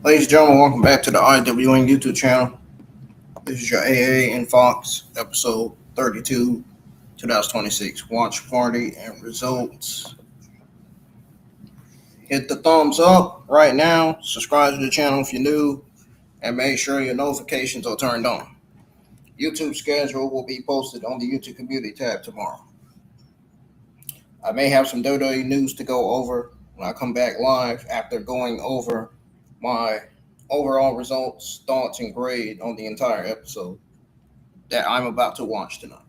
Ladies and gentlemen, welcome back to the IWN YouTube channel. This is your IWN Fox, episode 32, 2026. Watch party and results. Hit the thumbs up right now. Subscribe to the channel if you're new. And make sure your notifications are turned on. YouTube schedule will be posted on the YouTube community tab tomorrow. I may have some WWE news to go over when I come back live after going over my overall results, thoughts, and grade on the entire episode that I'm about to watch tonight.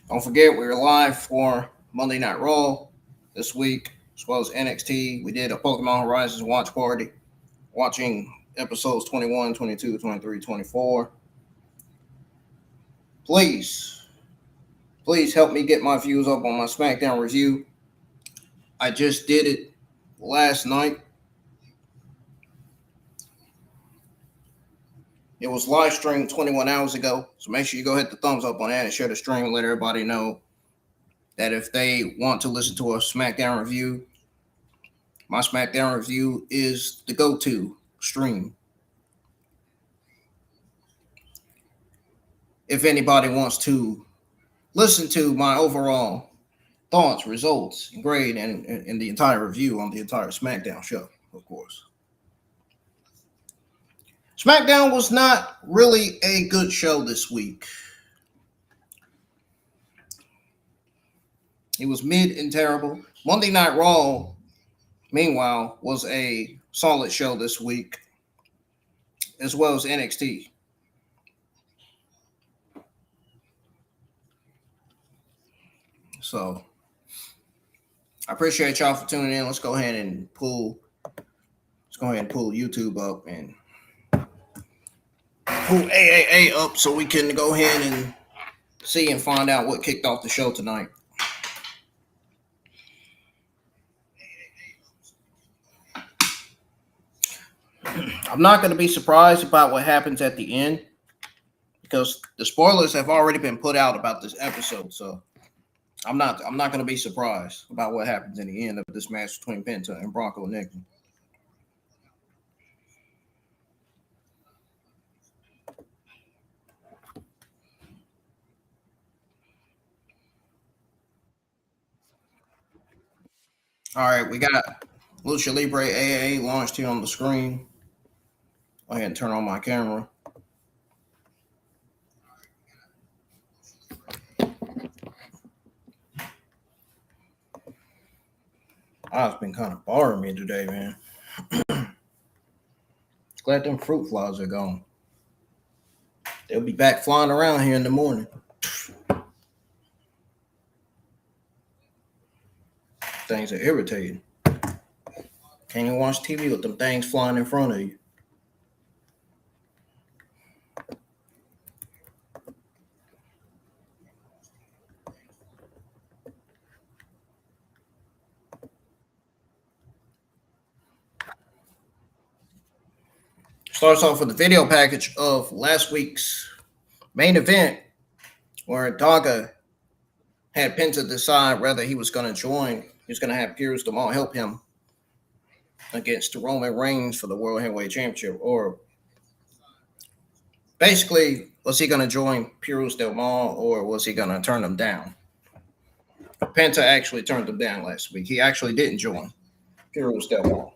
Don't forget, we're live for Monday Night Raw this week, as well as NXT. We did a Pokemon Horizons watch party, watching episodes 21, 22, 23, 24. Please help me get my views up on my SmackDown review. I just did it last night. It was live streamed 21 hours ago, so make sure you go hit the thumbs up on that and share the stream and let everybody know that if they want to listen to a SmackDown review, my SmackDown review is the go-to stream. If anybody wants to listen to my overall thoughts, results, grade, and the entire review on the entire SmackDown show, of course. SmackDown was not really a good show this week. It was mid and terrible. Monday Night Raw, meanwhile, was a solid show this week, as well as NXT. So I appreciate y'all for tuning in. Let's go ahead and pull YouTube up and pull AAA up so we can go ahead and see and find out what kicked off the show tonight. I'm not going to be surprised about what happens at the end because the spoilers have already been put out about this episode. So I'm not going to be surprised about what happens in the end of this match between Penta and Bronco Nima. All right, we got Lucha Libre AAA launched here on the screen. Go ahead and turn on my camera. I've been kind of bothering me today, man. Glad them fruit flies are gone. They'll be back flying around here in the morning. Things are irritating. Can't even watch TV with them things flying in front of you. Starts off with the video package of last week's main event where Daga had Penta decide whether he was going to join. He was going to have Piers Demall help him against Roman Reigns for the World Heavyweight Championship, or basically, was he going to join Piers Demall or was he going to turn him down? Penta actually turned him down last week. He actually didn't join Piers Demall.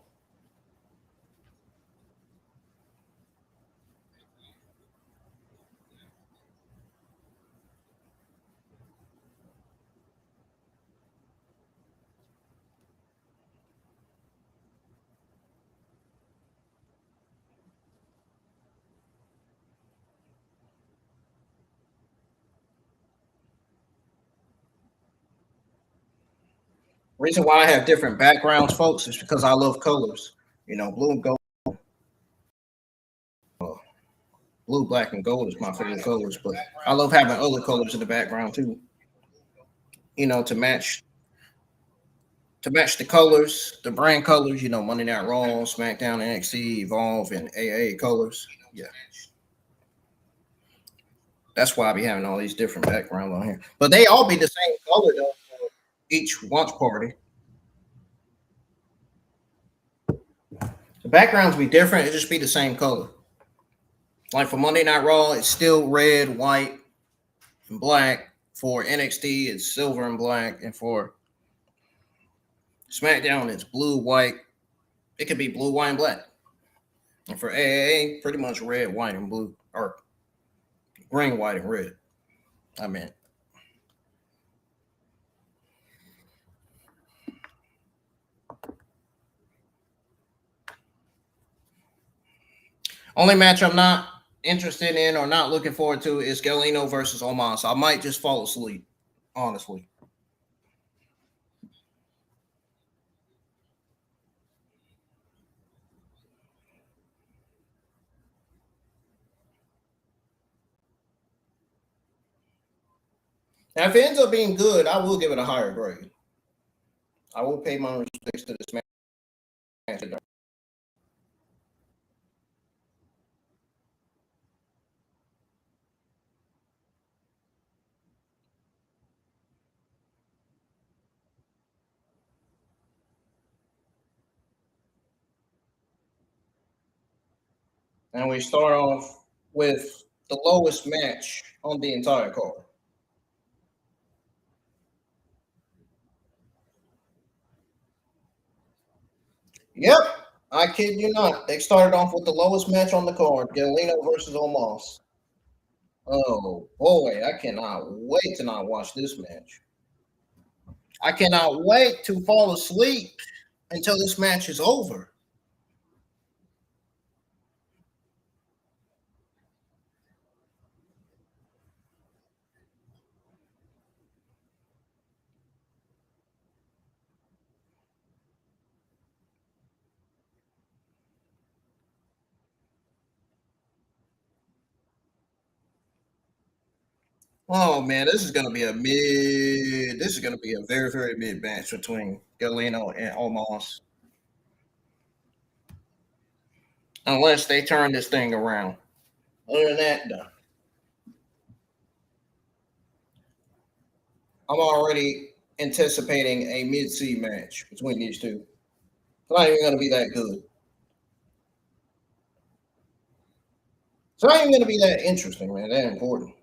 Reason why I have different backgrounds, folks, is because I love colors. Blue and gold, blue, black, and gold is my favorite colors. But I love having other colors in the background too. To match the colors, the brand colors. Monday Night Raw, SmackDown, NXT, Evolve, and AA colors. Yeah, that's why I be having all these different backgrounds on here. But they all be the same color though for each watch party. The backgrounds be different. It just be the same color. Like for Monday Night Raw, it's still red, white, and black. For NXT, it's silver and black. And for SmackDown, it's blue, white. It could be blue, white, and black. And for AA, pretty much red, white, and blue. Or green, white, and red. I mean. Only match I'm not interested in or not looking forward to is Galeno versus Omos. I might just fall asleep, honestly. Now, if it ends up being good, I will give it a higher grade. I will pay my respects to this match. And we start off with the lowest match on the entire card. Yep, I kid you not. They started off with the lowest match on the card, Galeno versus Omos. Oh boy, I cannot wait to not watch this match. I cannot wait to fall asleep until this match is over. Oh man, this is gonna be a mid. This is gonna be a very, very mid match between Galeno and Omos, unless they turn this thing around. Other than that, no. I'm already anticipating a mid-C match between these two. It's not even gonna be that good. It's not even gonna be that interesting, man. That important.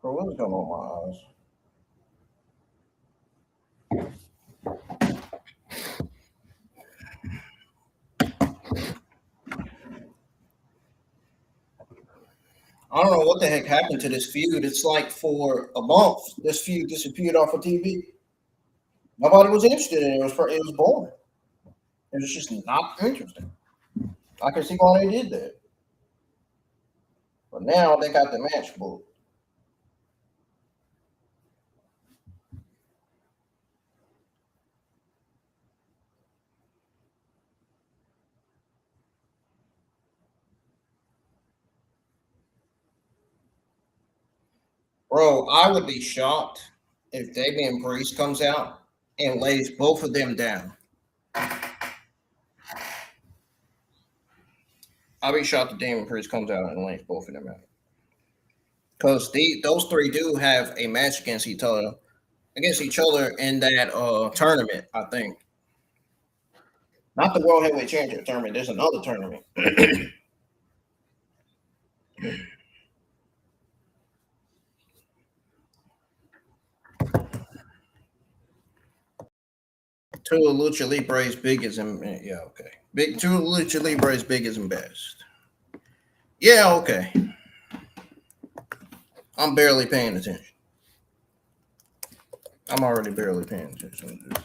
Bro, what's going on with my eyes? I don't know what the heck happened to this feud. It's like for a month, this feud disappeared off of TV. Nobody was interested in it. It was boring. It was just not interesting. I can see why they did that. But now they got the match booked. Bro, I would be shocked if Damian Priest comes out and lays both of them down. I'll be shocked if Damian Priest comes out and lays both of them out. Because those three do have a match against each other in that tournament, I think. Not the World Heavyweight Championship tournament. There's another tournament. Two of Lucha Libre's biggest and yeah, okay. Two of Lucha Libre's biggest and best. Yeah, okay. I'm barely paying attention. I'm already barely paying attention to this.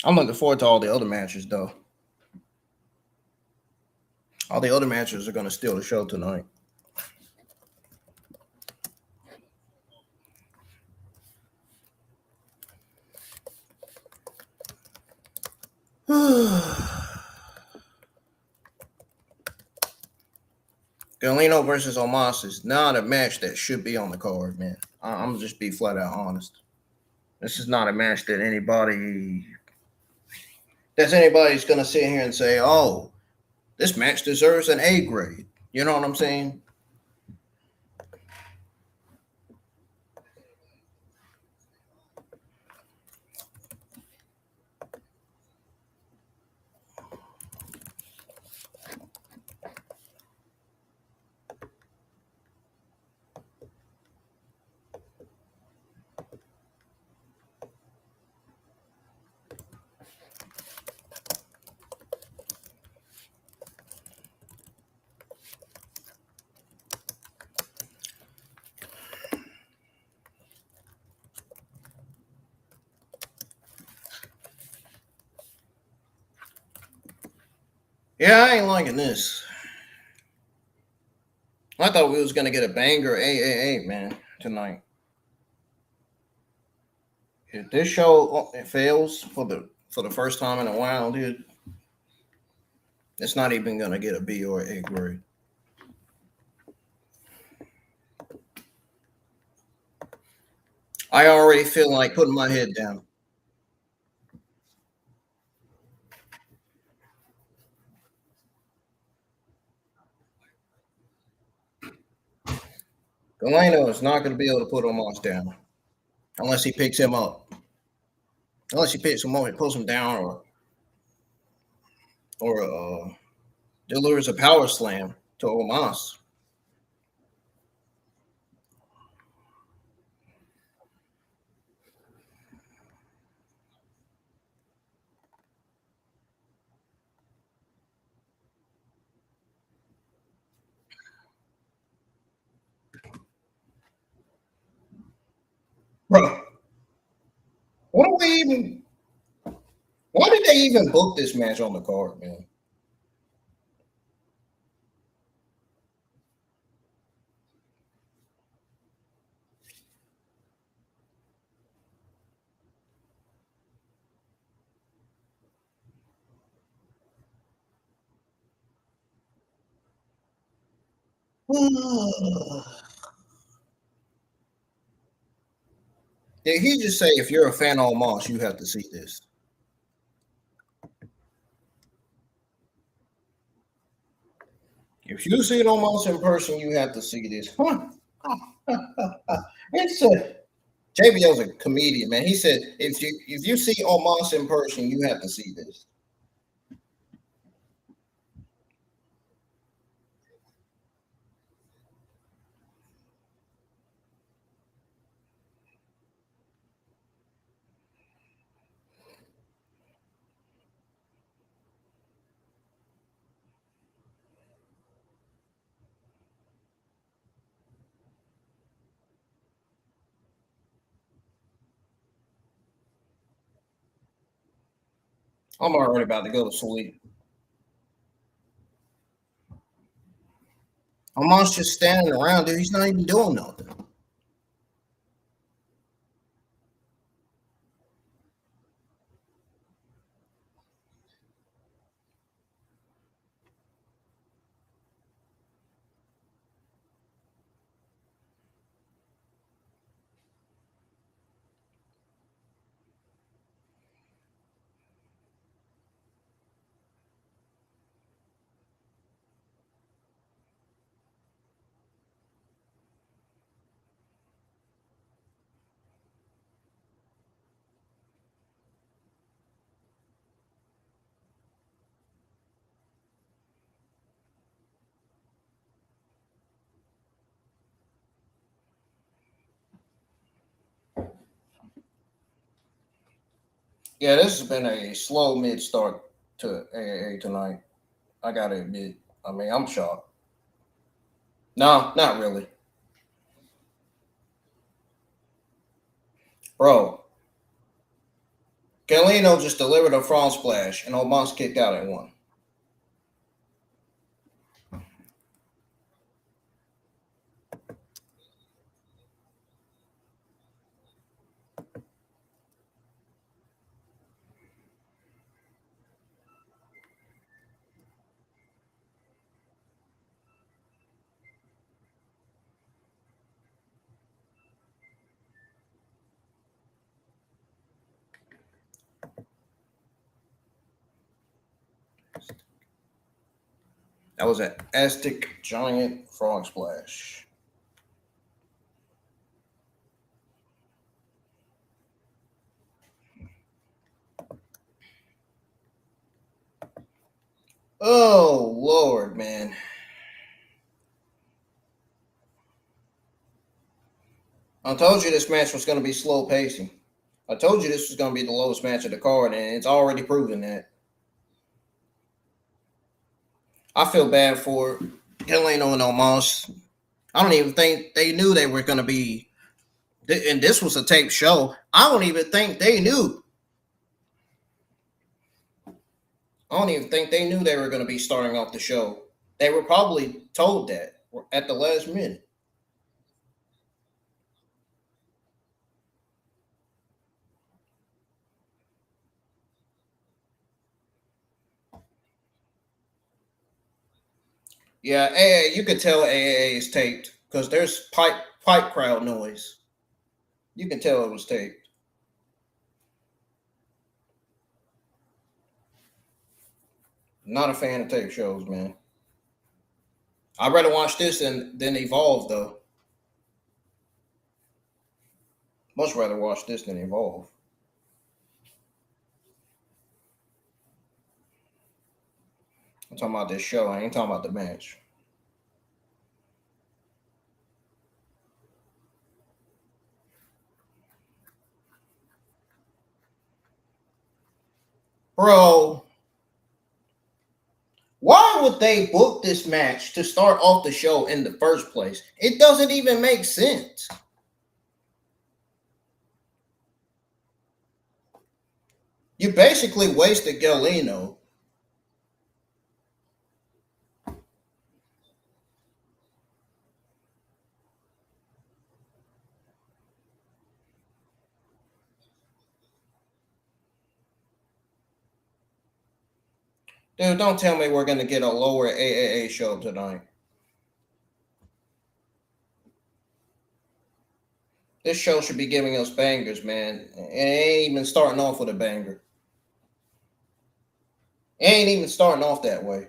I'm looking forward to all the other matches, though. All the other matches are going to steal the show tonight. Galeno versus Omos is not a match that should be on the card, man. I'm gonna just be flat out honest. This is not a match that anybody's gonna sit here and say, "Oh, this match deserves an A grade." You know what I'm saying? Yeah, I ain't liking this. I thought we was gonna get a banger AAA, man, tonight. If this show fails for the first time in a while, dude, it's not even gonna get a B or A grade. I already feel like putting my head down. Galeno is not going to be able to put Omos down unless he picks him up. Unless he picks him up, he pulls him down, or delivers a power slam to Omos. Bro, what do we even? Why did they even book this match on the card, man? Did he just say if you're a fan of Omos, you have to see this? If you see it Omos in person, you have to see this. Huh? It's a JBL's a comedian, man. He said if you see Omos in person, you have to see this. I'm already about to go to sleep. Omos just standing around there. He's not even doing nothing. Yeah, this has been a slow mid start to AAA tonight. I gotta admit. I mean, I'm shocked. No, not really, bro. Galeno just delivered a front splash, and Omos kicked out at one. That was an Aztec giant frog splash. Oh Lord, man! I told you this match was going to be slow pacing. I told you this was going to be the lowest match of the card, and it's already proven that. I feel bad for Galeno and Omos. I don't even think they knew they were going to be, and this was a taped show. I don't even think they knew. I don't even think they knew they were going to be starting off the show. They were probably told that at the last minute. Yeah, AA, you could tell AAA is taped because there's pipe crowd noise. You can tell it was taped. Not a fan of tape shows, man. I'd rather watch this than Evolve, though. Much rather watch this than Evolve. I'm talking about this show. I ain't talking about the match. Bro, why would they book this match to start off the show in the first place? It doesn't even make sense. You basically wasted Galeno. Dude, don't tell me we're going to get a lower AAA show tonight. This show should be giving us bangers, man. It ain't even starting off with a banger. It ain't even starting off that way.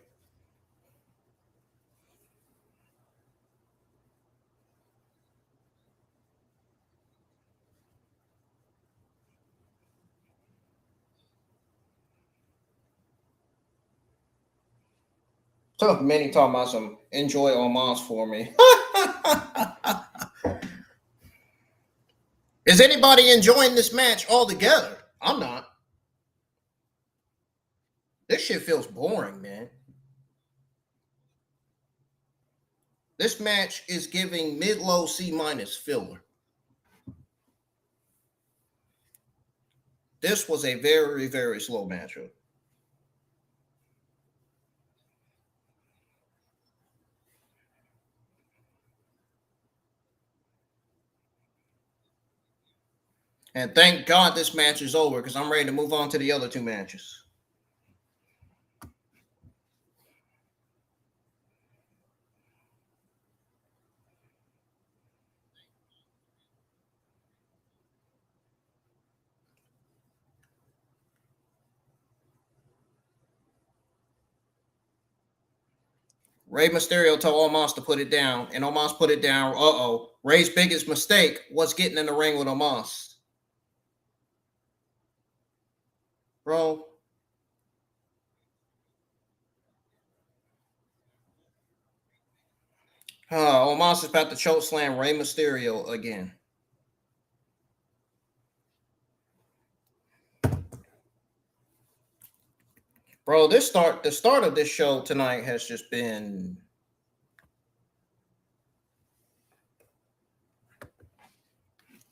So many talking about some enjoy Omos for me. Is anybody enjoying this match altogether? I'm not. This shit feels boring, man. This match is giving mid-low C minus filler. This was a very, very slow matchup. And thank God this match is over because I'm ready to move on to the other two matches. Rey Mysterio told Omos to put it down, and Omos put it down. Uh-oh. Rey's biggest mistake was getting in the ring with Omos. Bro. Omos is about to choke slam Rey Mysterio again. Bro, the start of this show tonight has just been...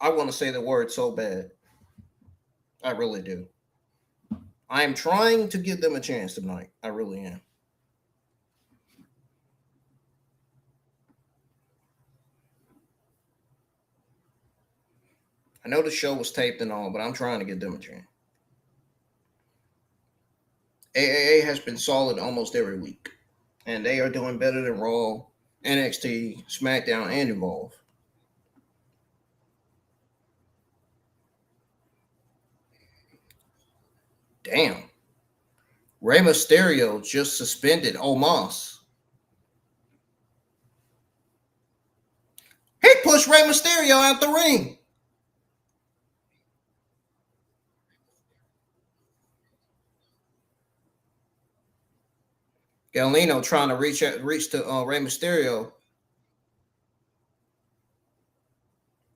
I want to say the word so bad. I really do. I am trying to give them a chance tonight. I really am. I know the show was taped and all, but I'm trying to give them a chance. AAA has been solid almost every week, and they are doing better than Raw, NXT, SmackDown, and Evolve. Damn. Rey Mysterio just suspended Omos. He pushed Rey Mysterio out the ring. Galeno trying to reach to Rey Mysterio.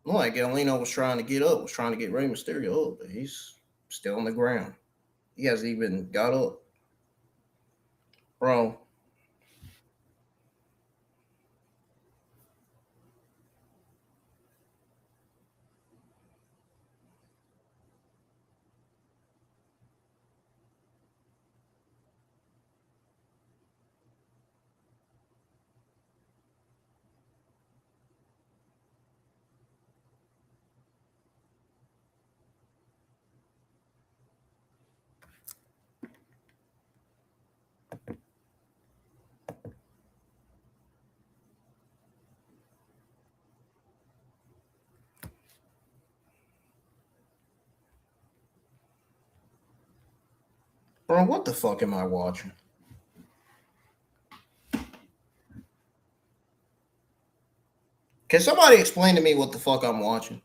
Looked like Galeno was trying to get up, was trying to get Rey Mysterio up, but he's still on the ground. He hasn't even got up. Bro. Bro, what the fuck am I watching? Can somebody explain to me what the fuck I'm watching?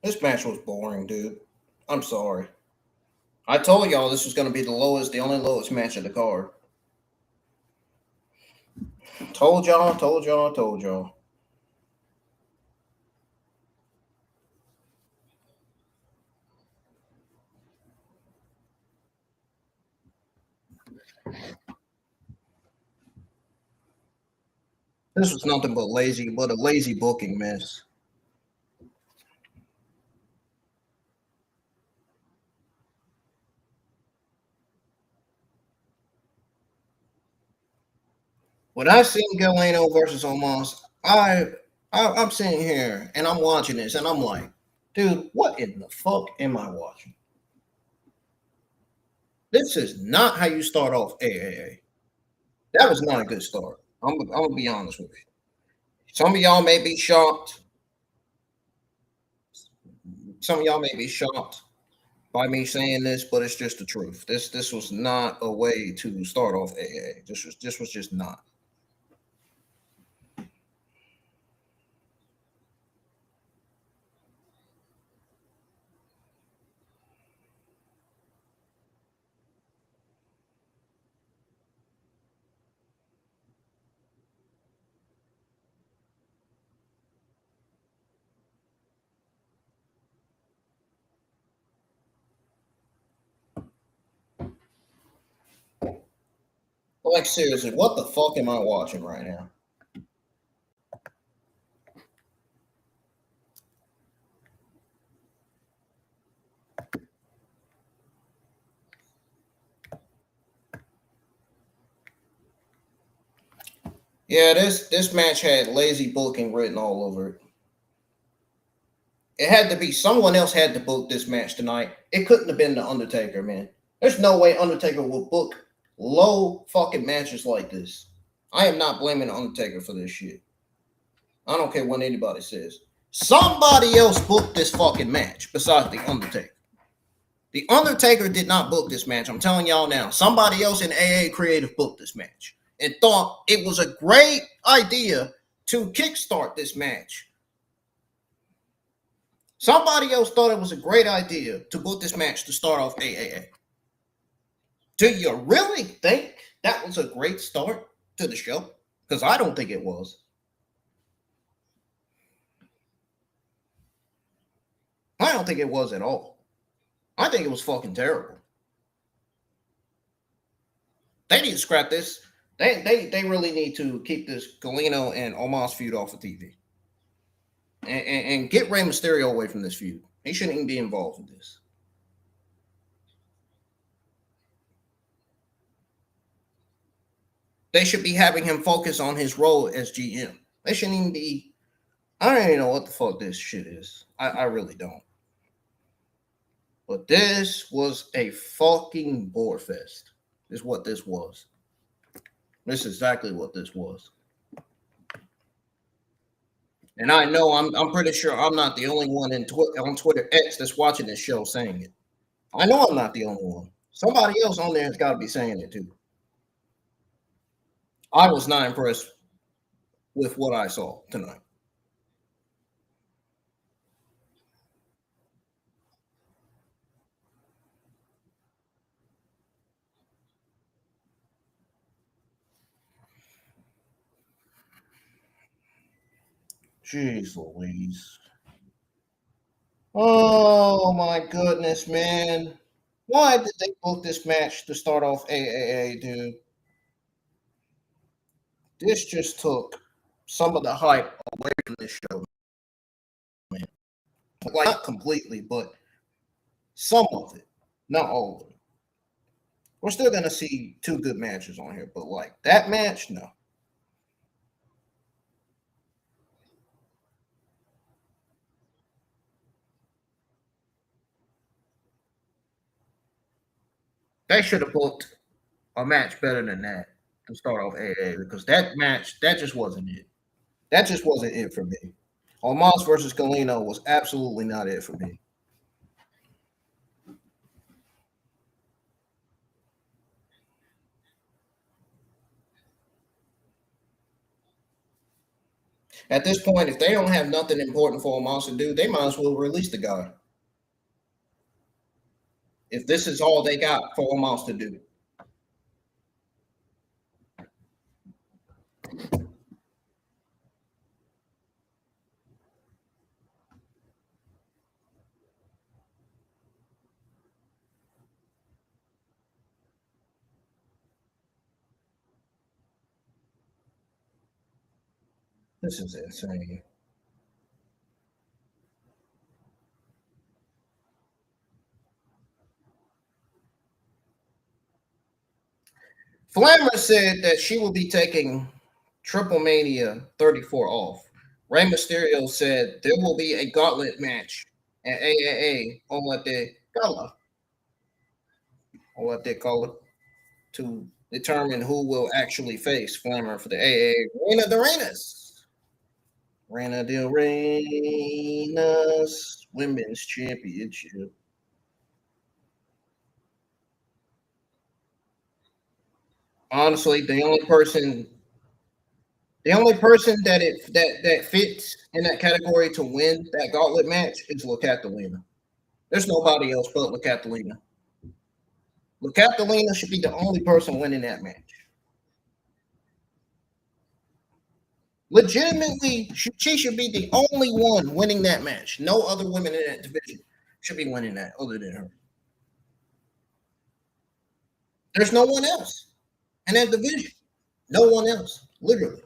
This match was boring, dude. I'm sorry. I told y'all this was going to be the only lowest match of the card. Told y'all. This was nothing but a lazy booking mess. When I seen Galeno versus Omos, I'm sitting here and I'm watching this and I'm like, dude, what in the fuck am I watching? This is not how you start off AAA. That was not a good start. I'm gonna be honest with you. Some of y'all may be shocked. Some of y'all may be shocked, by me saying this, but it's just the truth. This was not a way to start off AA. This was just not. Like seriously, what the fuck am I watching right now? Yeah, this match had lazy booking written all over it. It had to be someone else had to book this match tonight. It couldn't have been the Undertaker, man. There's no way Undertaker will book low fucking matches like this. I am not blaming the Undertaker for this shit. I don't care what anybody says. Somebody else booked this fucking match besides the Undertaker. The Undertaker did not book this match. I'm telling y'all now. Somebody else in AA Creative booked this match and thought it was a great idea to kickstart this match. Somebody else thought it was a great idea to book this match to start off AAA. Do you really think that was a great start to the show? Because I don't think it was. I don't think it was at all. I think it was fucking terrible. They need to scrap this. They really need to keep this Galeno and Omos feud off of TV. And get Rey Mysterio away from this feud. He shouldn't even be involved in this. They should be having him focus on his role as GM. They shouldn't even be. I don't even know what the fuck this shit is. I really don't. But this was a fucking bore fest, is what this was. This is exactly what this was. And I know I'm pretty sure I'm not the only one on Twitter X that's watching this show saying it. I know I'm not the only one. Somebody else on there has got to be saying it too. I was not impressed with what I saw tonight. Jeez Louise. Oh my goodness, man. Why did they book this match to start off AAA, dude? This just took some of the hype away from this show, man. Like, not completely, but some of it, not all of it. We're still going to see two good matches on here, but like that match, no. They should have booked a match better than that to start off AA because that match, that just wasn't it. That just wasn't it for me. Omos versus Galeno was absolutely not it for me. At this point, if they don't have nothing important for Omos to do, they might as well release the guy. If this is all they got for Omos to do. This is insane. Flammer said that she will be taking Triple Mania 34 off. Rey Mysterio said there will be a gauntlet match at AAA on what they gala, or what they call it, to determine who will actually face Flammer for the AA Reina de Reinas. Reina de Reinas Women's Championship. Honestly, the only person that fits in that category to win that gauntlet match is Catalina. There's nobody else but Catalina. Catalina should be the only person winning that match. Legitimately, she should be the only one winning that match. No other women in that division should be winning that other than her. There's no one else in that division. No one else, literally.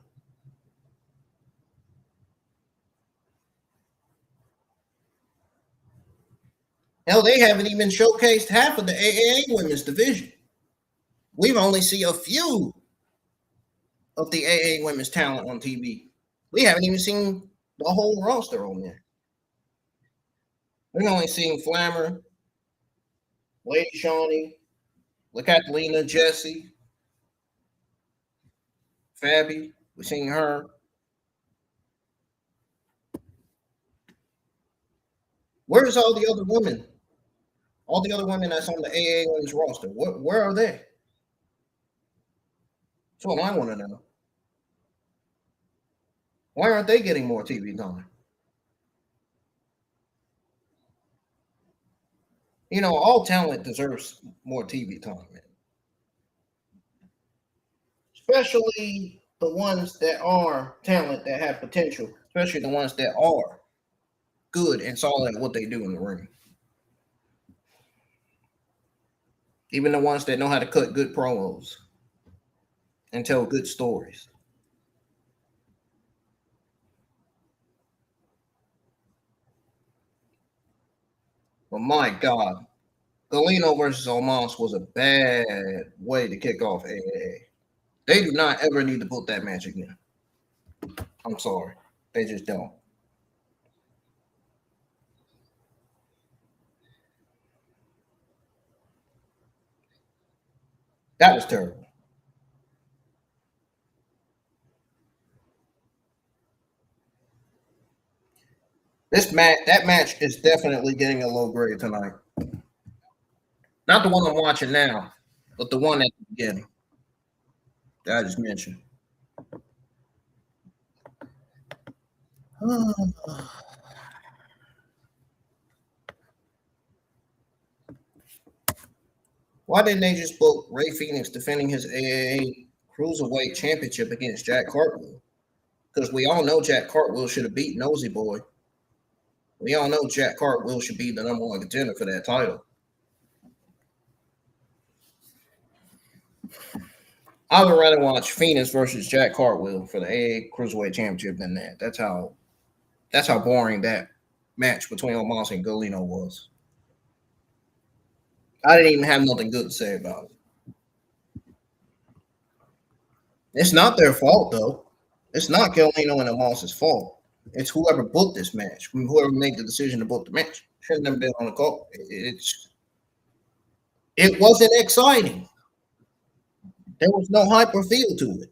Hell, they haven't even showcased half of the AAA women's division. We've only seen a few of the AA women's talent on TV. We haven't even seen the whole roster on there. We've only seen Flammer, Lady Shawnee, Catalina, Jessie, Fabi. We've seen her. Where's all the other women? All the other women that's on the AA women's roster. Where are they? That's what I want to know. Why aren't they getting more TV time? All talent deserves more TV time, man. Especially the ones that are talent that have potential, especially the ones that are good and solid at what they do in the ring. Even the ones that know how to cut good promos and tell good stories. But my God, Galeno versus Omos was a bad way to kick off AAA. They do not ever need to book that match again. I'm sorry. They just don't. That was terrible. That match is definitely getting a low grade tonight. Not the one I'm watching now, but the one at the beginning that I just mentioned. Why didn't they just book Ray Phoenix defending his AAA Cruiserweight Championship against Jack Cartwheel? Because we all know Jack Cartwheel should have beat Nosy Boy. We all know Jack Cartwheel should be the number one contender for that title. I would rather watch Phoenix versus Jack Cartwheel for the AA Cruiserweight Championship than that. That's how boring that match between Omos and Galeno was. I didn't even have nothing good to say about it. It's not their fault though. It's not Galeno and Omos's fault. It's whoever booked this match, whoever made the decision to book the match. Shouldn't have been on the call. It wasn't exciting. There was no hype or feel to it.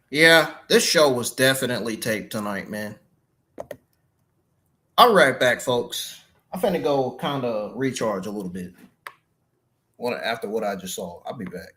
Yeah, this show was definitely taped tonight, man. I'll be right back, folks. I'm finna go kind of recharge a little bit after what I just saw. I'll be back.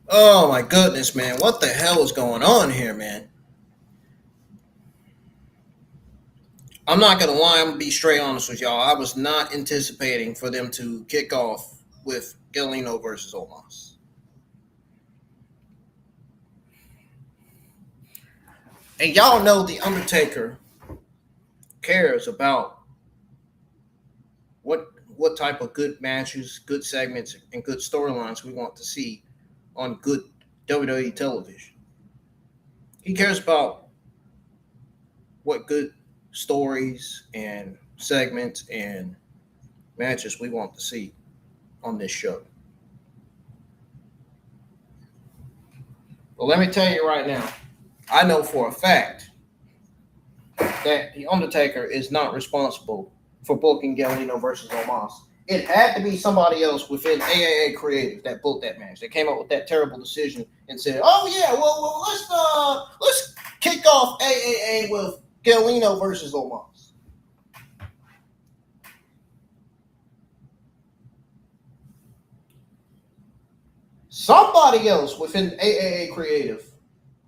Oh my goodness, man. What the hell is going on here, man? I'm not gonna lie, I'm gonna be straight honest with y'all. I was not anticipating for them to kick off with Galeno versus Omos. And y'all know the Undertaker cares about what type of good matches, good segments, and good storylines we want to see on good WWE television. He cares about what good stories and segments and matches we want to see on this show. But let me tell you right now, I know for a fact that the Undertaker is not responsible for booking Galeno versus Omos. It had to be somebody else within AAA Creative that booked that match. They came up with that terrible decision and said, "Oh yeah, well let's kick off AAA with Galeno versus Omos." Somebody else within AAA Creative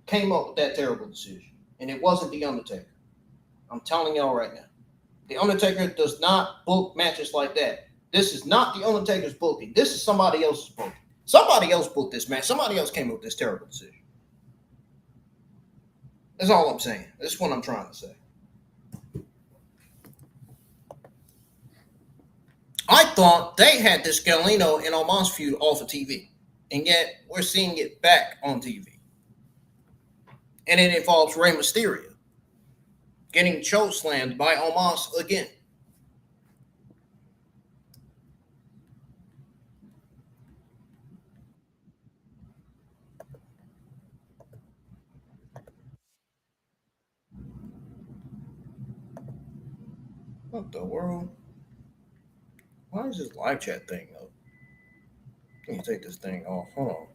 came up with that terrible decision, and it wasn't the Undertaker. I'm telling y'all right now. The Undertaker does not book matches like that. This is not the Undertaker's booking. This is somebody else's booking. Somebody else booked this match. Somebody else came up with this terrible decision. That's all I'm saying. That's what I'm trying to say. I thought they had this Galeno and Omos feud off of TV, and yet we're seeing it back on TV. And it involves Rey Mysterio getting choke slammed by Omos again. What the world? Why is this live chat thing up? Let me take this thing off. Hold on.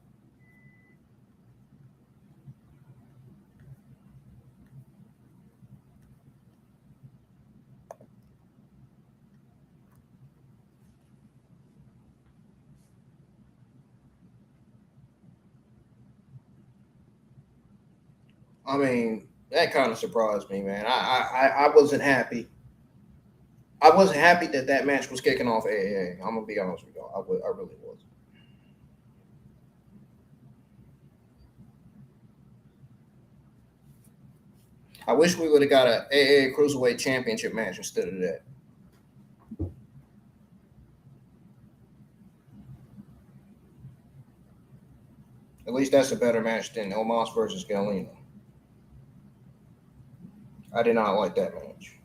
I mean, that kind of surprised me, man. I wasn't happy. I wasn't happy that that match was kicking off AAA. I'm gonna be honest with y'all. I really was. I wish we would have got a AA Cruiserweight Championship match instead of that. At least that's a better match than Omos versus Galeno. I did not like that match.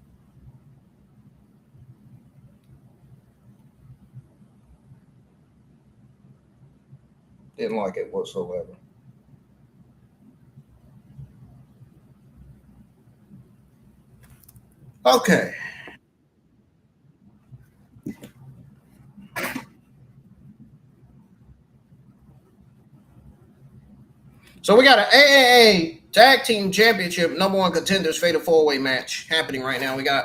Didn't like it whatsoever. Okay, so we got an AAA Tag Team Championship number one contenders fatal four way match happening right now. We got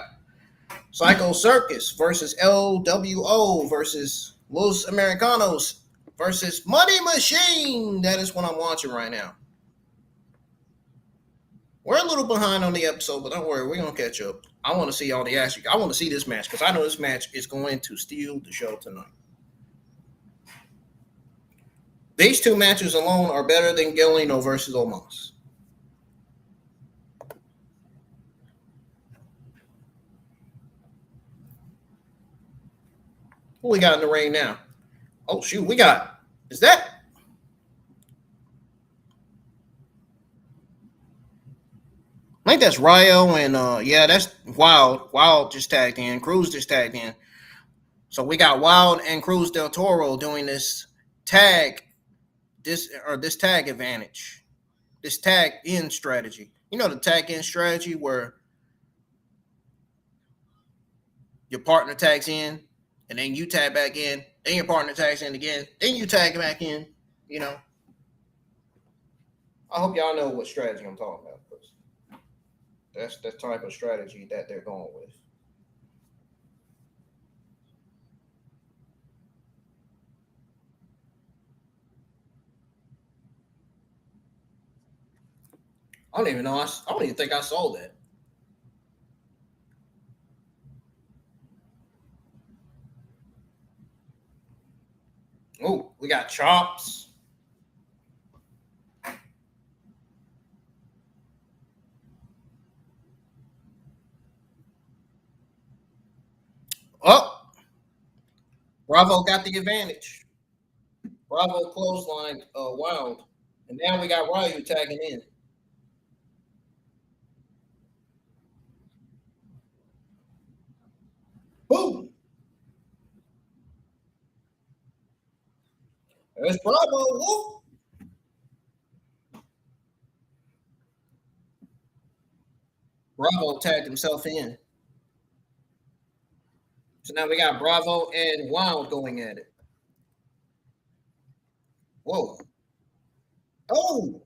Psycho Circus versus LWO versus Los Americanos versus Money Machine. That is what I'm watching right now. We're a little behind on the episode, but don't worry, we're gonna catch up. I want to see all the action. I want to see this match because I know this match is going to steal the show tonight. These two matches alone are better than Galeno versus Omos. Who we got in the ring now? Oh shoot, we got is that I think that's Ryo and yeah, that's Wild. Wild just tagged in. Cruz just tagged in. So we got Wild and Cruz del Toro doing this tag, this tag advantage, this tag in strategy. You know the tag in strategy where your partner tags in, and then you tag back in, then your partner tags in again, then you tag back in. You know, I hope y'all know what strategy I'm talking about. That's the type of strategy that they're going with. I don't even know. I don't even think I saw that. Oh, we got chops. Oh, Bravo got the advantage. Bravo clothesline Wild. And now we got Ryu tagging in. Boom. There's Bravo. Whoop. Bravo tagged himself in. So now we got Bravo and Wild going at it. Whoa. Oh.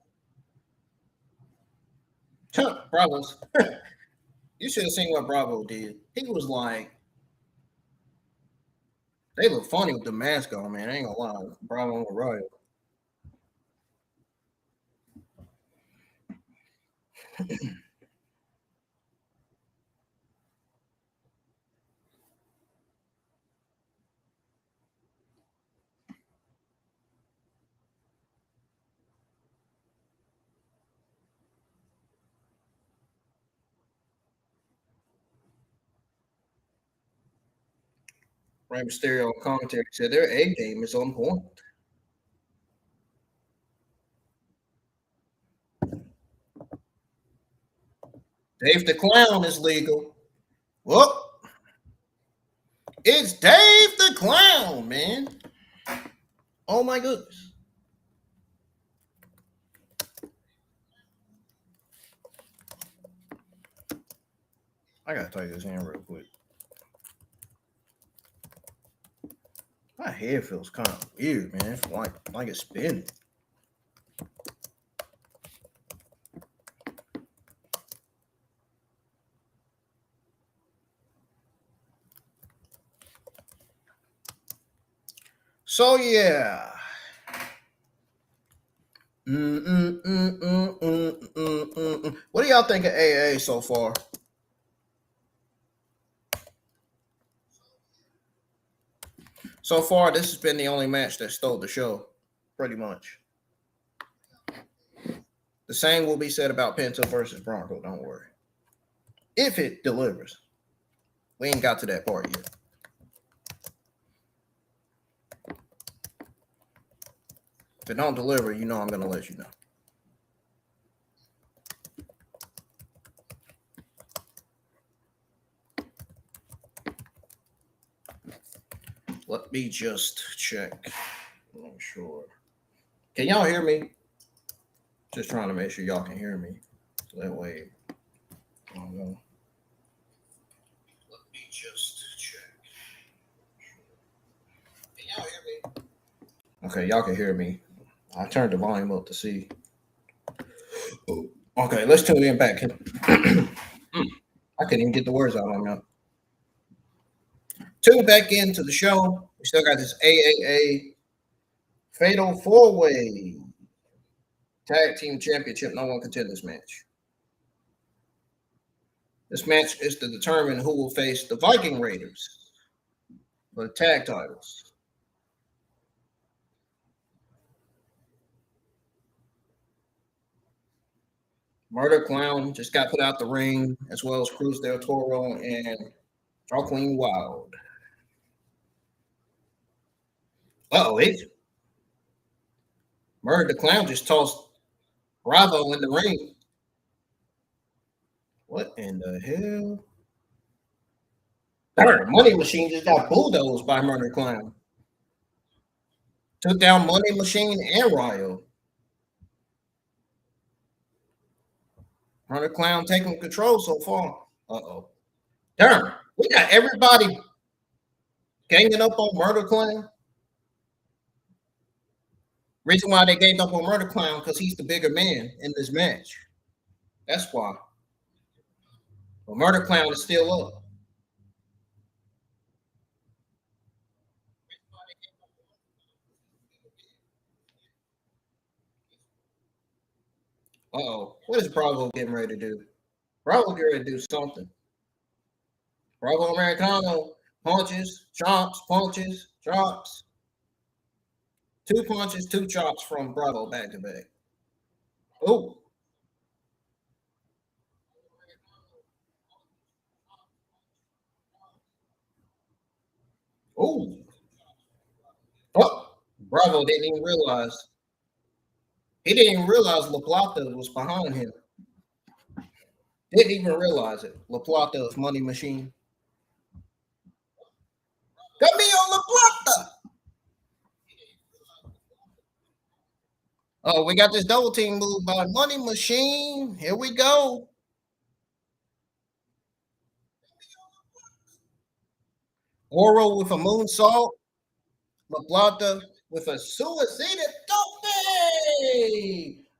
Bravo's. You should have seen what Bravo did. He was like, they look funny with the mask on, man. I ain't gonna lie. Bravo and Ryu. Rey Mysterio commentary said their A game is on point. Dave the Clown is legal. Whoop. It's Dave the Clown, man. Oh my goodness. I gotta take this in real quick. My head feels kind of weird, man. It's like it's spinning. So yeah. What do y'all think of AA so far? So far, this has been the only match that stole the show, pretty much. The same will be said about Penta versus Bronco. Don't worry. If it delivers, we ain't got to that part yet. If it don't deliver, you know I'm gonna let you know. Let me just check. Make sure. Can y'all hear me? Just trying to make sure y'all can hear me. So that way, I don't know. Let me just check. Can y'all hear me? Okay, y'all can hear me. I turned the volume up to see. Oh, okay, let's tune in back. I couldn't even get the words out of my mouth. Tune back into the show. We still got this AAA Fatal 4-Way Tag Team Championship No One Contenders match. This match is to determine who will face the Viking Raiders for the tag titles. Murder Clown just got put out the ring, as well as Cruz del Toro and Joaquin Wild. Uh-oh, Murder the Clown just tossed Bravo in the ring. What in the hell? Money Machine just got bulldozed by Murder Clown. Took down Money Machine and Ryo. Murder Clown taking control so far. Uh-oh. Darn, we got everybody ganging up on Murder Clown. Reason why they ganged up on Murder Clown because he's the bigger man in this match. That's why. But Murder Clown is still up. Uh-oh. What is Bravo getting ready to do? Bravo getting ready to do something. Bravo Americano. Punches, chops, punches, chops. 2 punches, 2 chops from Bravo back to back. Oh. Oh. Oh. Bravo didn't even realize. He didn't even realize La Plata was behind him. Didn't even realize it. La Plata's money machine. Camille La Plata. Oh, we got this double team move by Money Machine. Here we go. Oro with a moonsault. La Plata with a suicide tope.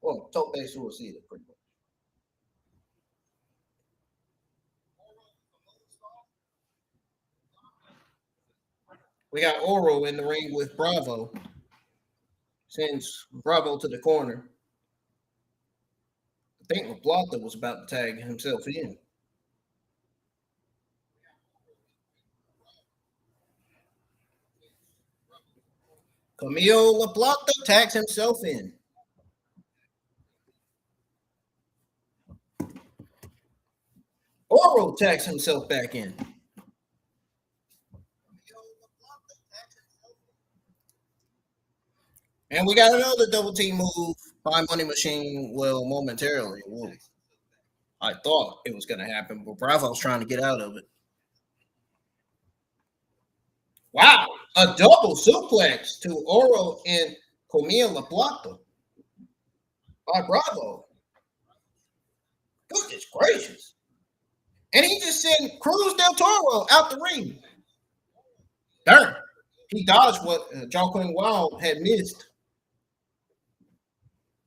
Well, tope suicide, pretty much. We got Oro in the ring with Bravo. Sends Bravo to the corner. I think La Plata was about to tag himself in. Camille La Plata tags himself in. Oro tags himself back in. And we got another double team move by Money Machine. Well, momentarily. Well, I thought it was going to happen, but Bravo's trying to get out of it. Wow. A double suplex to Oro and Camille La Plata by Bravo. Goodness gracious. And he just sent Cruz del Toro out the ring. Darn. He dodged what Joaquin Wild had missed.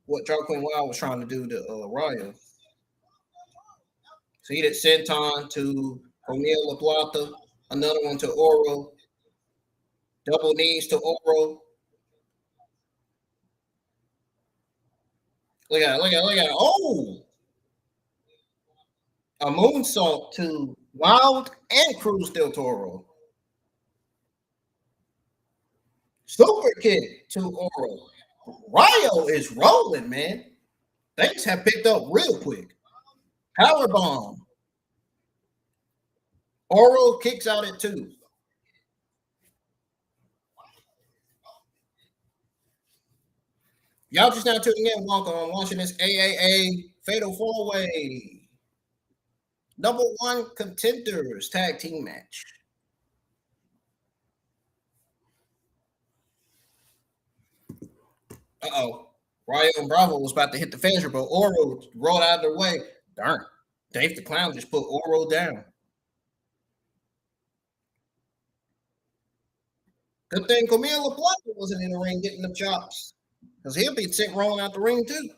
What Joaquin Wild was trying to do to Ryan. So he did senton to Camille La Plata. Another one to Oro. Double knees to Oro. Look at it, look at it, look at it. Oh! A moonsault to Wild and Cruz del Toro. Super kick to Oro. Ryo is rolling, man. Things have picked up real quick. Power bomb. Oro kicks out at 2. Y'all just now tuning in. Welcome. I'm watching this AAA Fatal 4-Way. Number 1 contenders tag team match. Uh-oh. Ryo and Bravo was about to hit the finisher, but Oro rolled out of the way. Darn. Dave the Clown just put Oro down. Good thing Camille La Plata wasn't in the ring getting the chops. Because he'll be sent rolling out the ring too.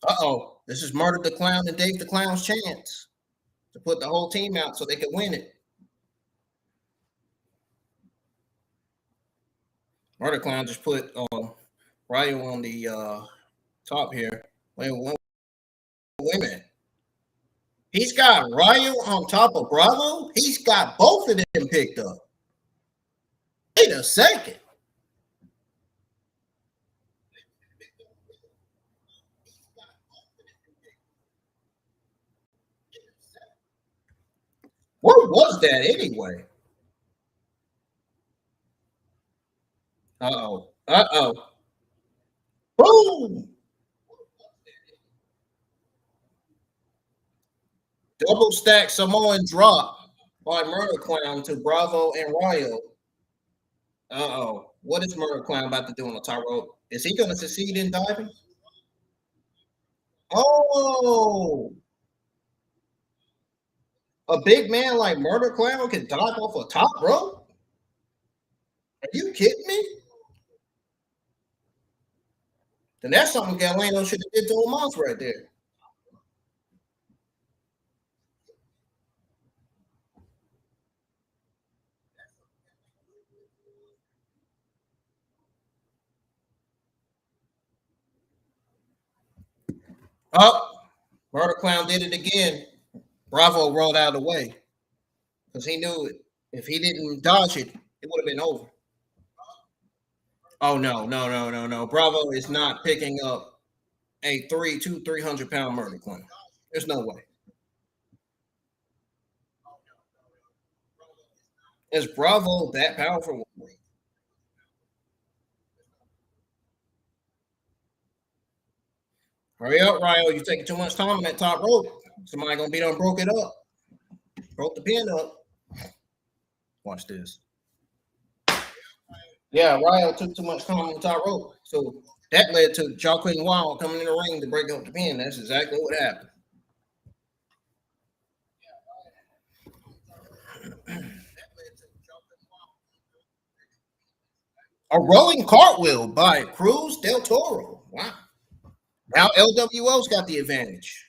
Uh-oh. This is Murder the Clown and Dave the Clown's chance to put the whole team out so they can win it. Murder Clown just put Ryo on the top here. Wait a minute. He's got Ryo on top of Bravo. He's got both of them picked up. Wait a second. What was that anyway? Uh-oh. Uh-oh. Boom! Double stack Samoan drop by Murder Clown to Bravo and Ryo. Uh-oh. What is Murder Clown about to do on the top rope? Is he going to succeed in diving? Oh! A big man like Murder Clown can dive off a top rope? Are you kidding me? Then that's something Galeno should have did to Omos right there. Oh, Murder Clown did it again. Bravo rolled out of the way because he knew it. If he didn't dodge it, it would have been over. Oh no, no, no, no, no. Bravo is not picking up a 300-pound Murder Clown. There's no way. Is Bravo that powerful? Hurry up, Ryo. You're taking too much time on that top rope. Somebody gonna be done broke it up. Broke the pin up. Watch this. Yeah, Ryo took too much time on the top rope. So that led to Joaquin Wild coming in the ring to break up the pin. That's exactly what happened. A rolling cartwheel by Cruz del Toro. Wow. Now LWO's got the advantage.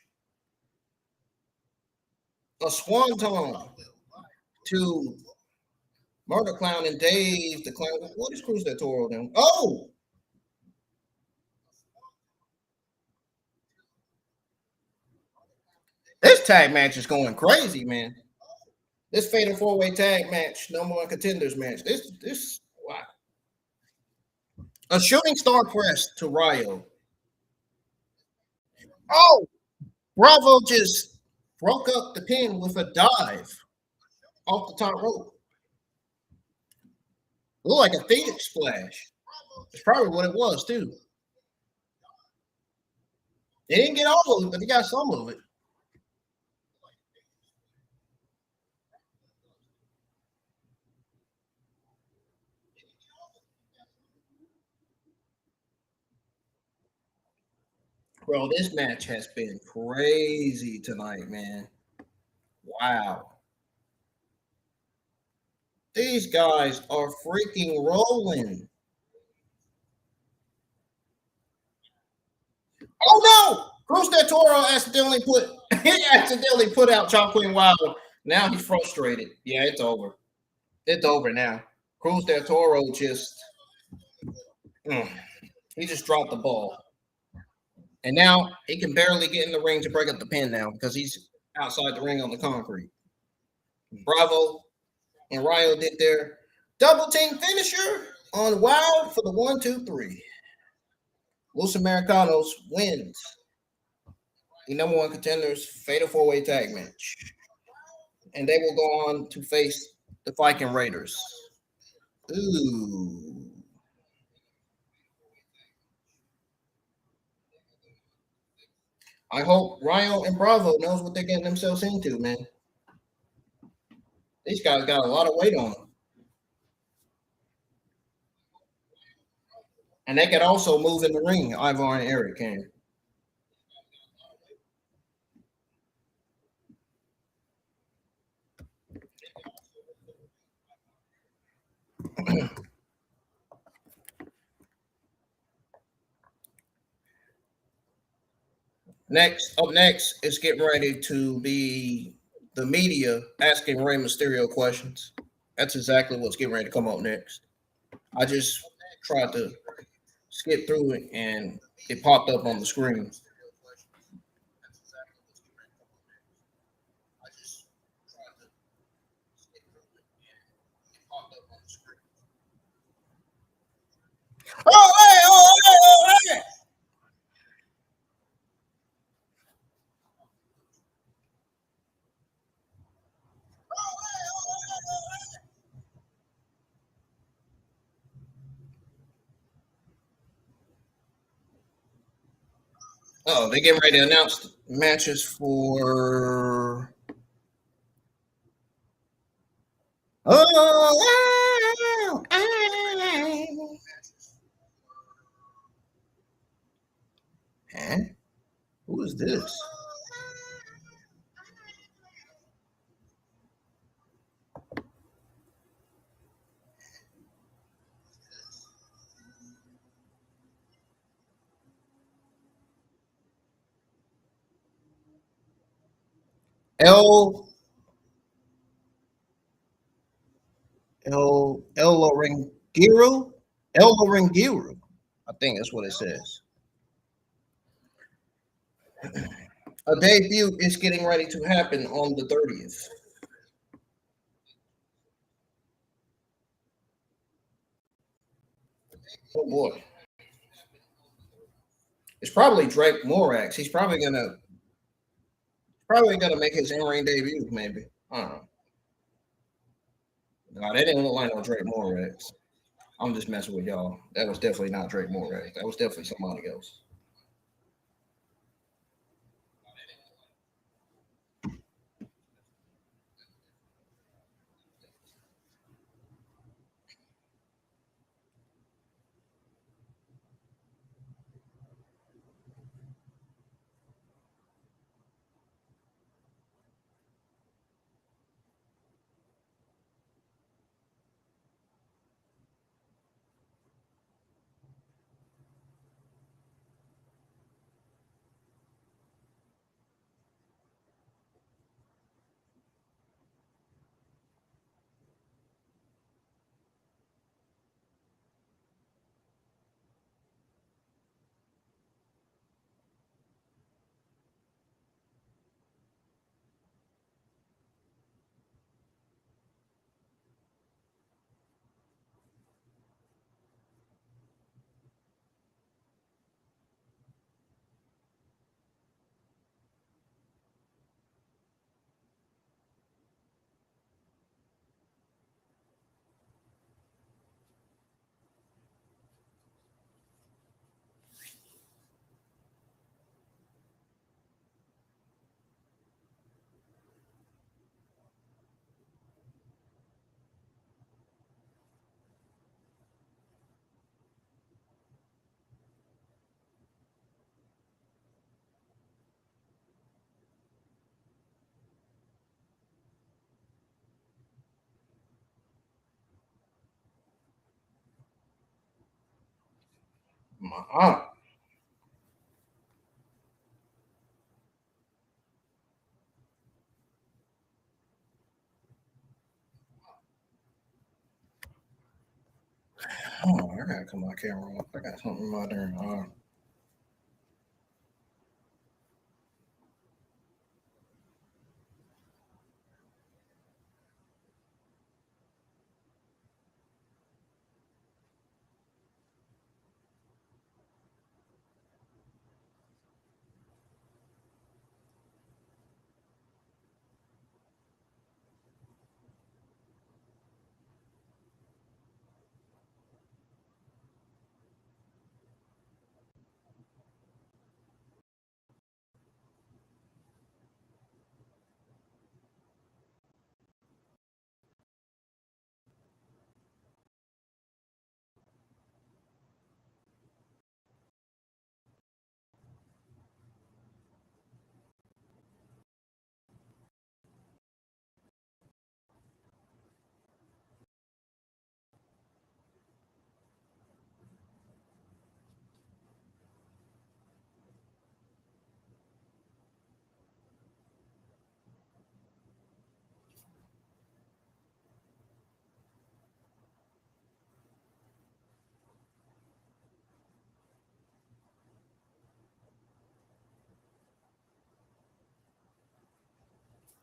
A swanton to Murder Clown and Dave the Clown. What is Cruz del Toro then? Oh! This tag match is going crazy, man. This fatal four-way tag match, number one contenders match. This wow. A shooting star press to Ryo. Oh, Bravo just broke up the pin with a dive off the top rope. Looked like a Phoenix splash. It's probably what it was, too. They didn't get all of it, but they got some of it. Bro, this match has been crazy tonight, man. Wow. These guys are freaking rolling. Oh no! Cruz del Toro accidentally put out Joaquin Wild. Now he's frustrated. Yeah, it's over. It's over now. Cruz del Toro he just dropped the ball. And now he can barely get in the ring to break up the pin now because he's outside the ring on the concrete. Bravo and Ryo did their double team finisher on Wild for the 1-2-3. Los Americanos wins the number one contenders fatal four-way tag match. And they will go on to face the Viking Raiders. Ooh. I hope Ryo and Bravo knows what they're getting themselves into, man. These guys got a lot of weight on them. And they can also move in the ring, Ivar and Eric can. Up next is getting ready to be the media asking Rey Mysterio questions. That's exactly what's getting ready to come up next. I just tried to skip through it and it popped up on the screen. Oh, hey, oh, hey, oh, hey. Oh, they getting ready to announce matches for. Oh, huh? Who is this? El El Lorengiru? El Lorengiru. I think that's what it says. A debut is getting ready to happen on the 30th. Oh boy. It's probably Drake Morax. He's probably gonna make his in-ring debut, maybe. I don't know. No, that didn't look like no Drake Morax. I'm just messing with y'all. That was definitely not Drake Morax. That was definitely somebody else. My aunt. Oh, I gotta cut my camera off. I got something in my darn arm.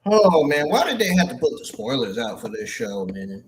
Oh man, why did they have to put the spoilers out for this show, man?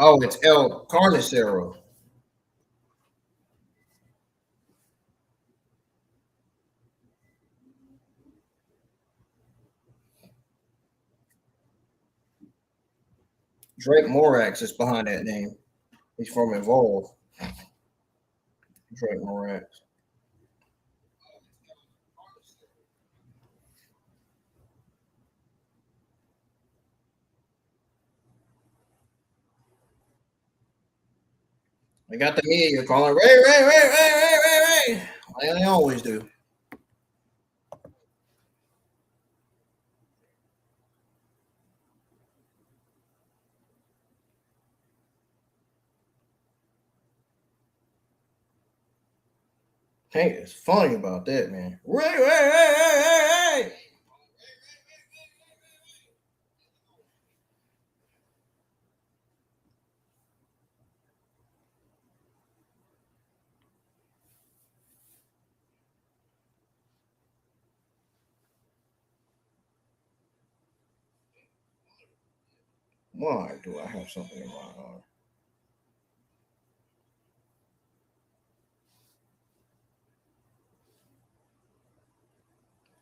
Oh, it's El Carnicero. Drake Morax is behind that name. He's from Evolve. Drake Morant. They got the media calling Ray, Ray, Ray, Ray, Ray, Ray, Ray. Like they always do. Hey, it's funny about that, man. Ray, Ray, Ray, Ray, Ray, Ray. Why do I have something in my arm?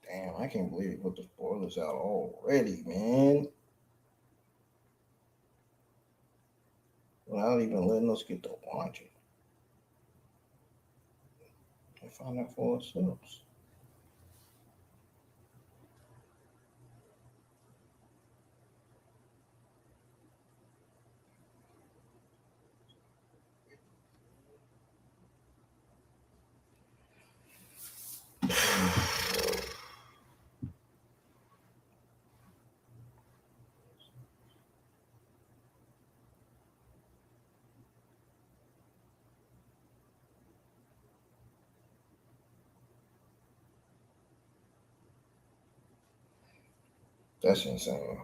Damn, I can't believe they put the spoilers out already, man. Without even letting us get to watch it and find out for ourselves. That's insane.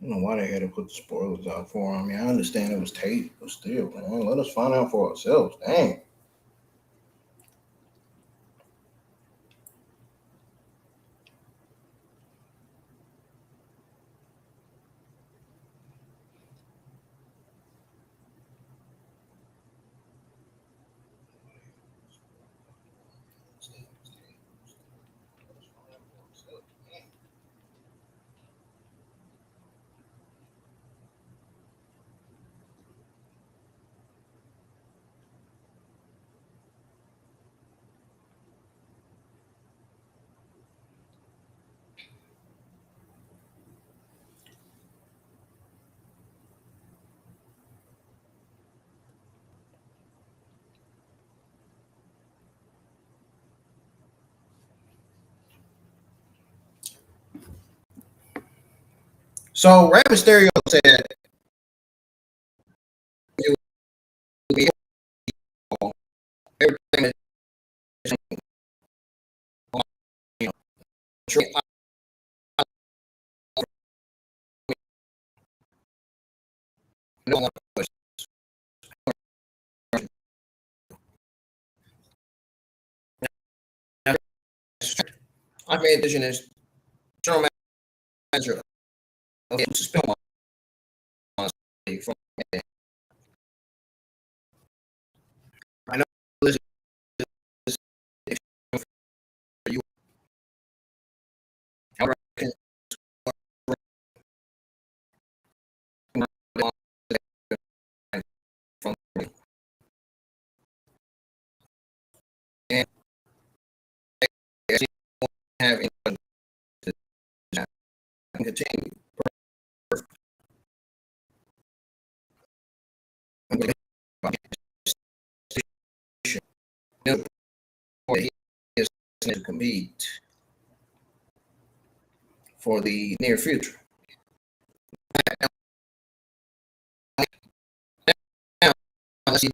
I don't know why they had to put the spoilers out for him. I mean, I understand it was taped, but still, man, let us find out for ourselves. Dang. So, Rap Mysterio said it would be everything is, you know, true. No one was. I made a decision as general manager of to suspend one from. I know this is for you. have any questions, I can continue. He is to compete for the near future. Now, let's see.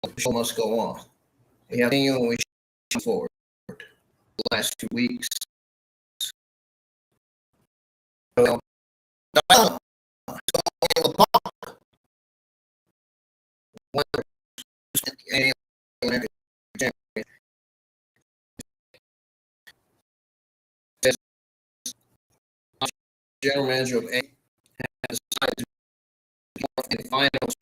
The show must go on. We have continued and we show forward the last 2 weeks. General manager of A has decided to be in the finals.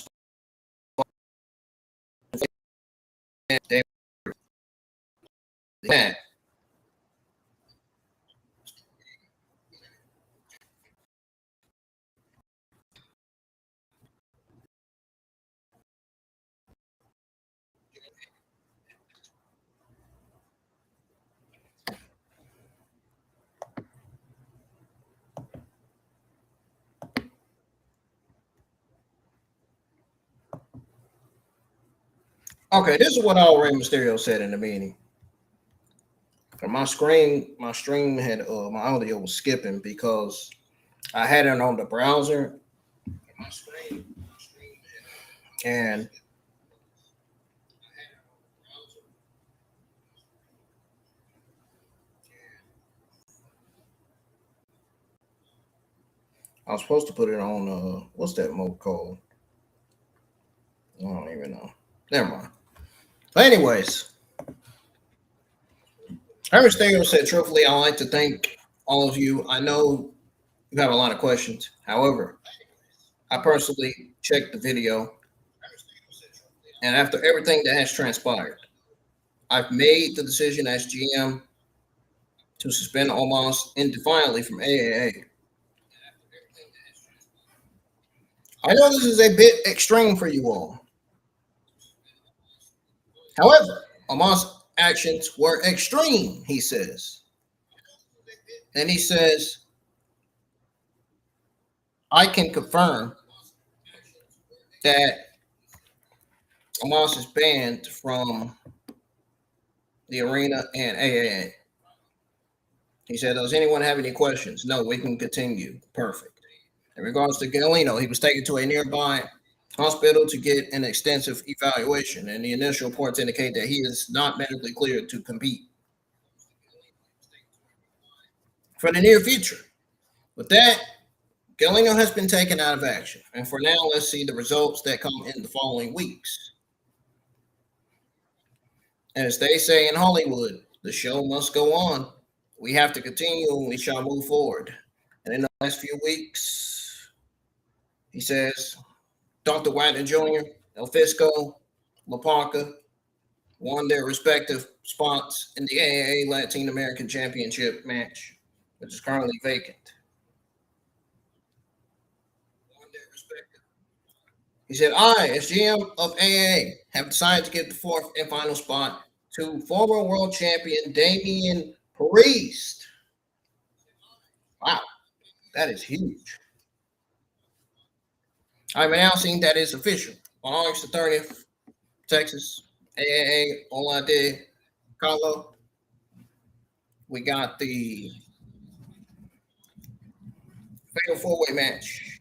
That okay, this is what Rey Mysterio said in the meeting. My stream had my audio was skipping because I had it on the browser, and I was supposed to put it on what's that mode called? I don't even know. Never mind. But anyways, Rey Mysterio said, truthfully, I'd like to thank all of you. I know you have a lot of questions. However, I personally checked the video, and after everything that has transpired, I've made the decision as GM to suspend Omos indefinitely from AAA. I know this is a bit extreme for you all. However, Omos' actions were extreme, he says. And he says, I can confirm that Omos is banned from the arena and AAA. He said, does anyone have any questions? No, we can continue. Perfect. In regards to Galeno, he was taken to a nearby hospital to get an extensive evaluation, and the initial reports indicate that he is not medically cleared to compete for the near future. With that, Galeno has been taken out of action, and for now, let's see the results that come in the following weeks. As they say in Hollywood, the show must go on. We have to continue, and we shall move forward. And in the last few weeks, he says, Dr. Wagner Jr., El Fisco, LaParca won their respective spots in the AAA Latin American Championship match, which is currently vacant. He said, I, as GM of AAA, have decided to give the fourth and final spot to former world champion Damian Priest. Wow, that is huge. I'm announcing that it's official. On August the 30th, Texas, AAA, Olade, Carlo. We got the fatal four-way match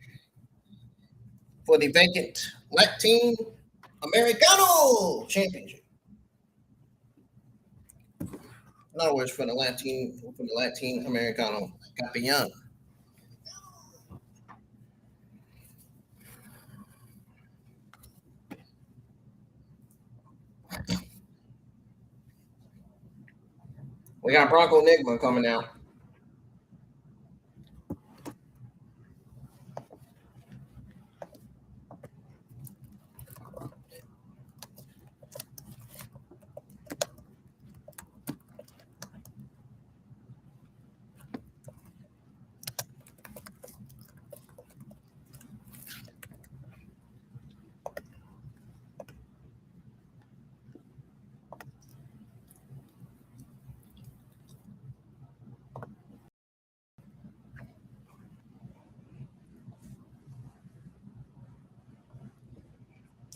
for the vacant Latin Americano Championship. In other words, for the Latin Americano Campeón. We got Bronco Nima coming out.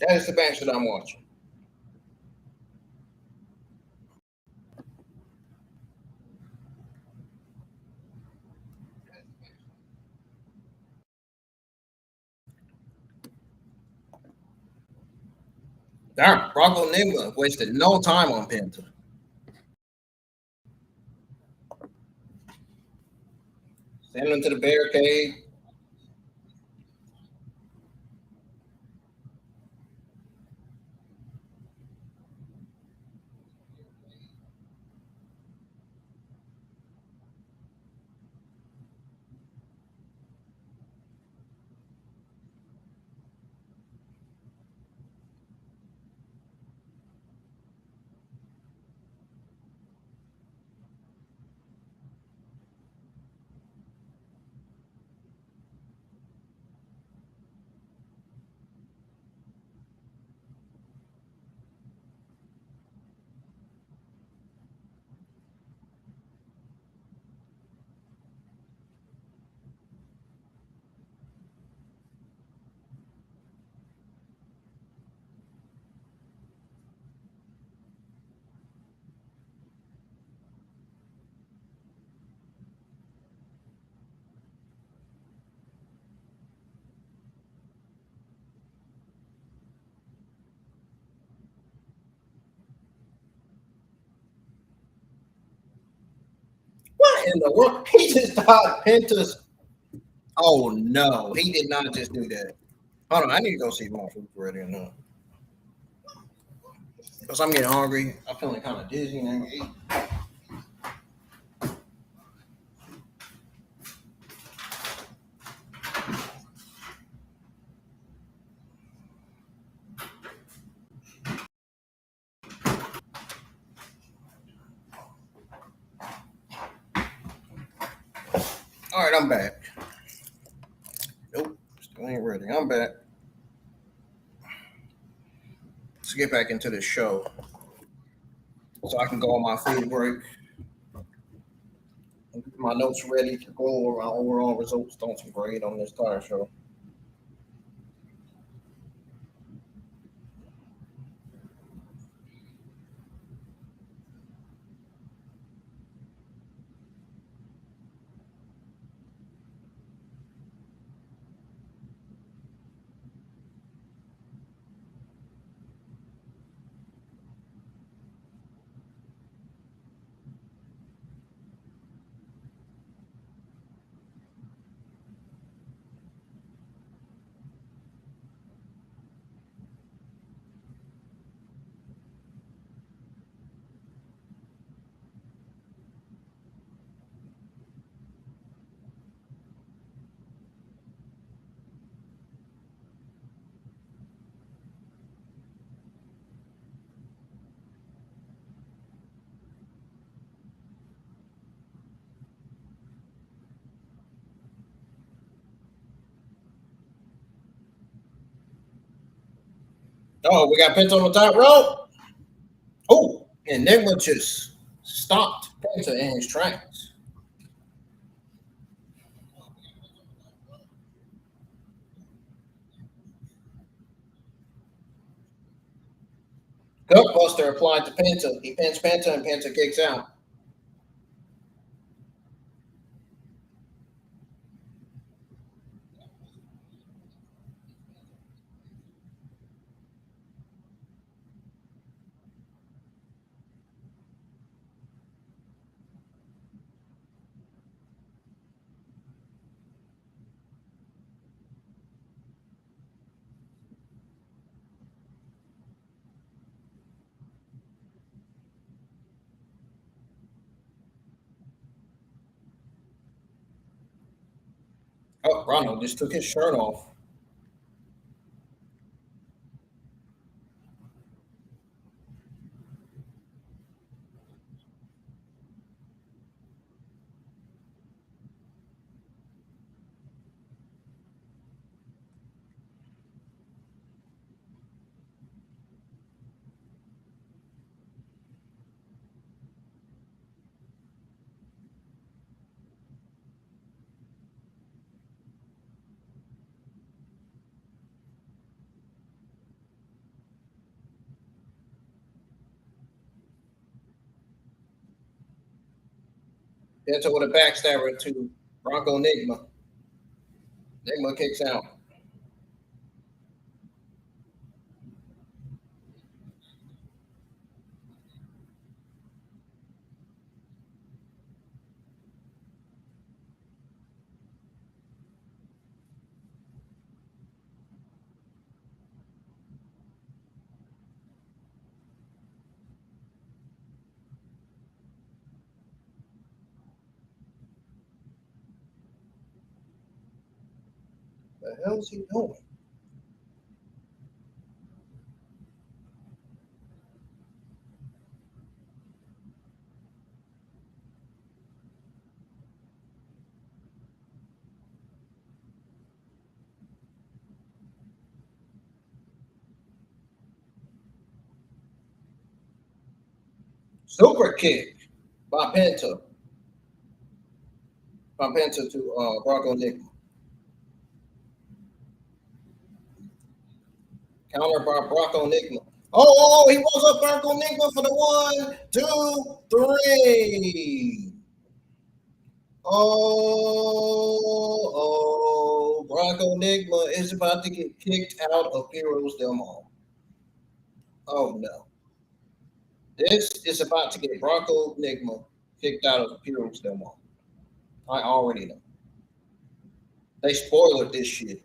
That is the match that I'm watching. Darn, Bronco Nima wasted no time on Penta. Send him to the barricade. What in the world? He just thought Penta's. Oh no, he did not just do that. Hold on, I need to go see if my food's ready or not. Because I'm getting hungry. I'm feeling kind of dizzy and I eat. All right, I'm back. Nope, still ain't ready. I'm back. Let's get back into the show so I can go on my food break and get my notes ready to go over our overall results. Don't some grade on this tire show. Oh, we got Penta on the top rope. Oh, and Nigma just stopped Penta in his tracks. Gutbuster applied to Penta. He pins Penta and Penta kicks out. Oh, Ronald just took his shirt off. Penta with a backstabber to Bronco Nima. Nima kicks out. The hell is he doing? Super kick by Penta. By Penta to Bronco Nima. Counter by Bronco Nima. Oh, he was up Bronco Nima for the 1, 2, 3. Bronco Nima is about to get kicked out of Heroes Del Mall. Oh no. This is about to get Bronco Nima kicked out of Heroes Del Mall. I already know. They spoiled this shit.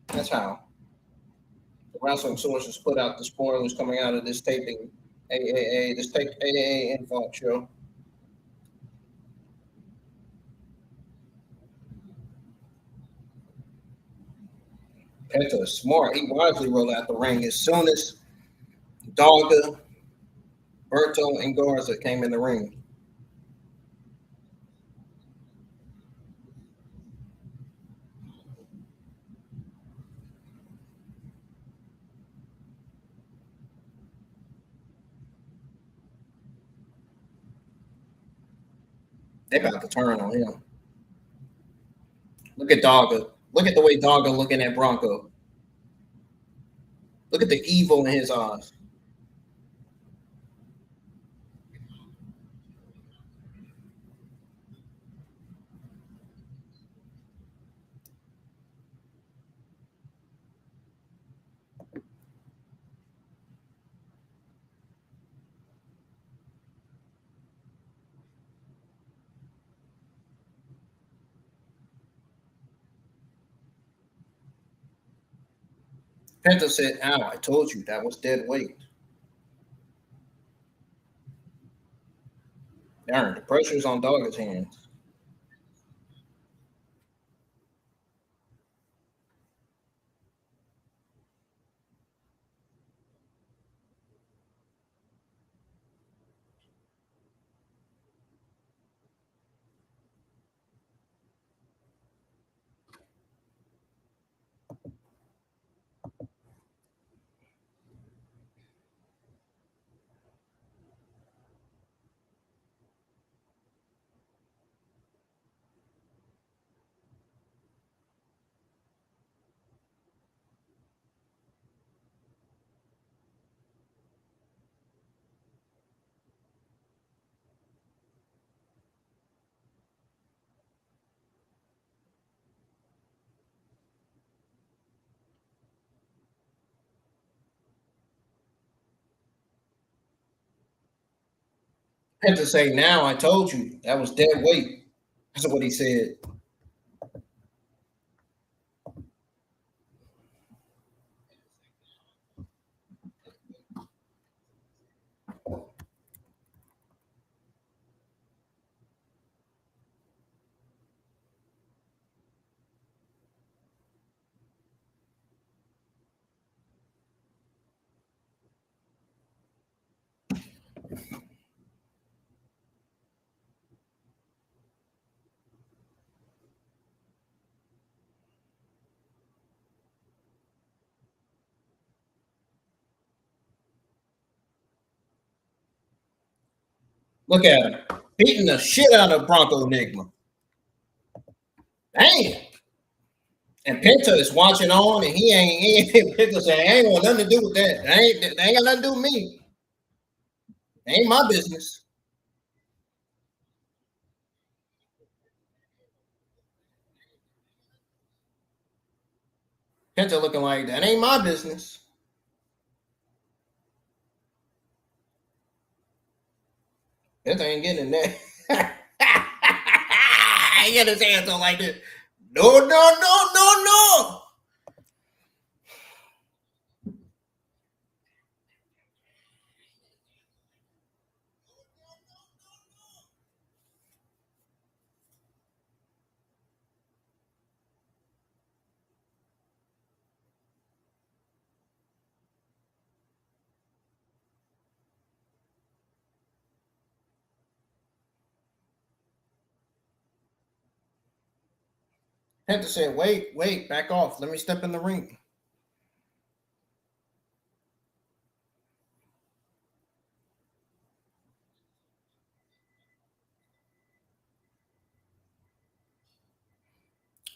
That's how. The wrestling sources put out the spoilers coming out of this taping this AAA info show. Penta is smart. He wisely rolled out the ring as soon as Dogga, Berto, and Garza came in the ring. They about to turn on him. Look at Dogga. Look at the way Dogga looking at Bronco. Look at the evil in his eyes. Penta said, "Ow, I told you that was dead weight." Darn, the pressure's on Dogga's hands. Penta say, "Now I told you that was dead weight." That's what he said. Look at him beating the shit out of Bronco Nigma. Damn. And Penta is watching on, and he ain't Penta saying, "I ain't want nothing to do with that. That ain't got nothing to do with me. It ain't my business." Penta looking like that ain't my business. Penta ain't getting in there. He got his hands on like this. No, no, no, no, no. Penta said, wait, back off. Let me step in the ring.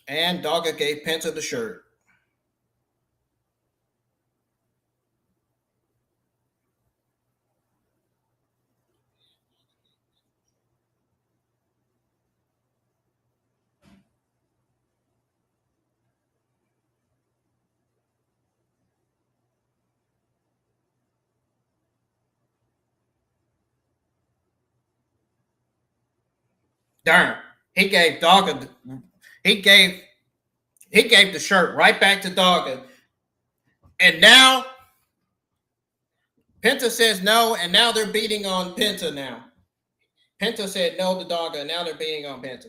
And Dogger gave Penta the shirt. Darn, he gave Dogger. He gave the shirt right back to Dogger. And now Penta says no, and now they're beating on Penta now. Penta said no to Dogger, and now they're beating on Penta.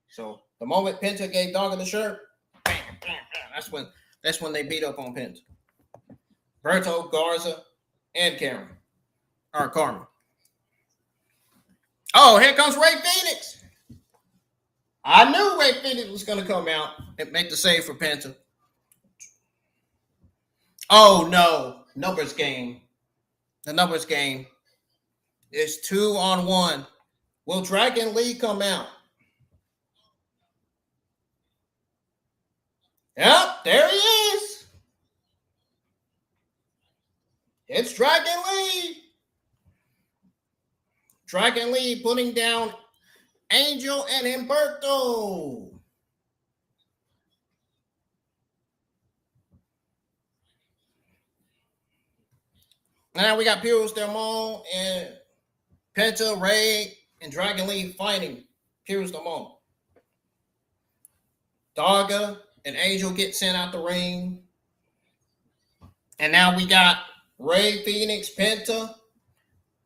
So the moment Penta gave Dogger the shirt, bam, bam, bam, that's when they beat up on Penta. Berto, Garza, and Carmen. Oh, here comes Ray Phoenix. I knew Ray Phoenix was going to come out and make the save for Penta. Oh, no. Numbers game. The numbers game is 2-on-1. Will Dragon Lee come out? Yep, there he is. It's Dragon Lee. Dragon Lee putting down Angel and Humberto. Now we got Piros Del Mon and Penta, Ray, and Dragon Lee fighting Piros Del Mon. Dogger and Angel get sent out the ring. And now we got Ray Phoenix, Penta,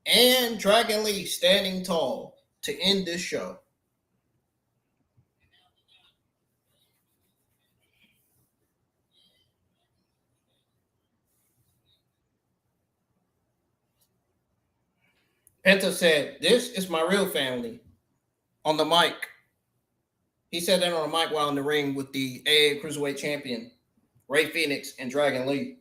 and Dragon Lee standing tall to end this show. Penta said, "This is my real family." On the mic. He said that on the mic while in the ring with the AA Cruiserweight Champion, Ray Phoenix and Dragon Lee.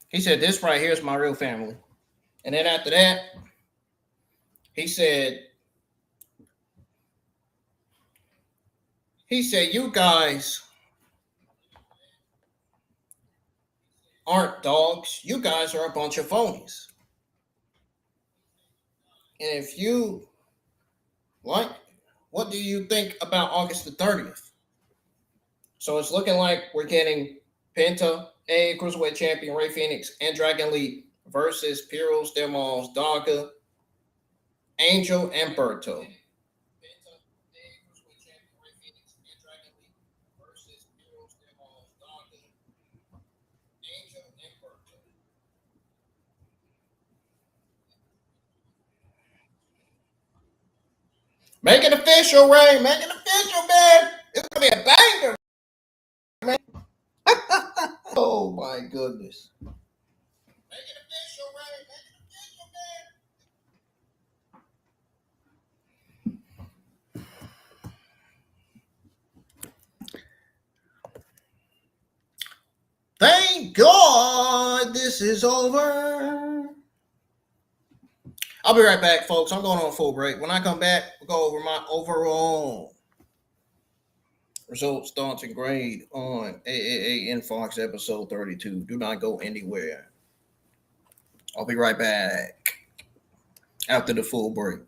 He said, "This right here is my real family." And then after that, he said, "You guys aren't dogs. You guys are a bunch of phonies. And if you like, what do you think about August the 30th? So it's looking like we're getting Penta, a Cruiserweight Champion, Ray Phoenix, and Dragon Lee versus Piros Del Mon's Dogger, Angel, and Berto. Make it official, Ray. Make it official, man. It's gonna be a banger, man. Oh my goodness. Make it official, Ray. Make it official, man. Thank God this is over. I'll be right back, folks. I'm going on a full break. When I come back, we'll go over my overall Results, thoughts, and grade on AAA Infox episode 32. Do not go anywhere. I'll be right back after the full break.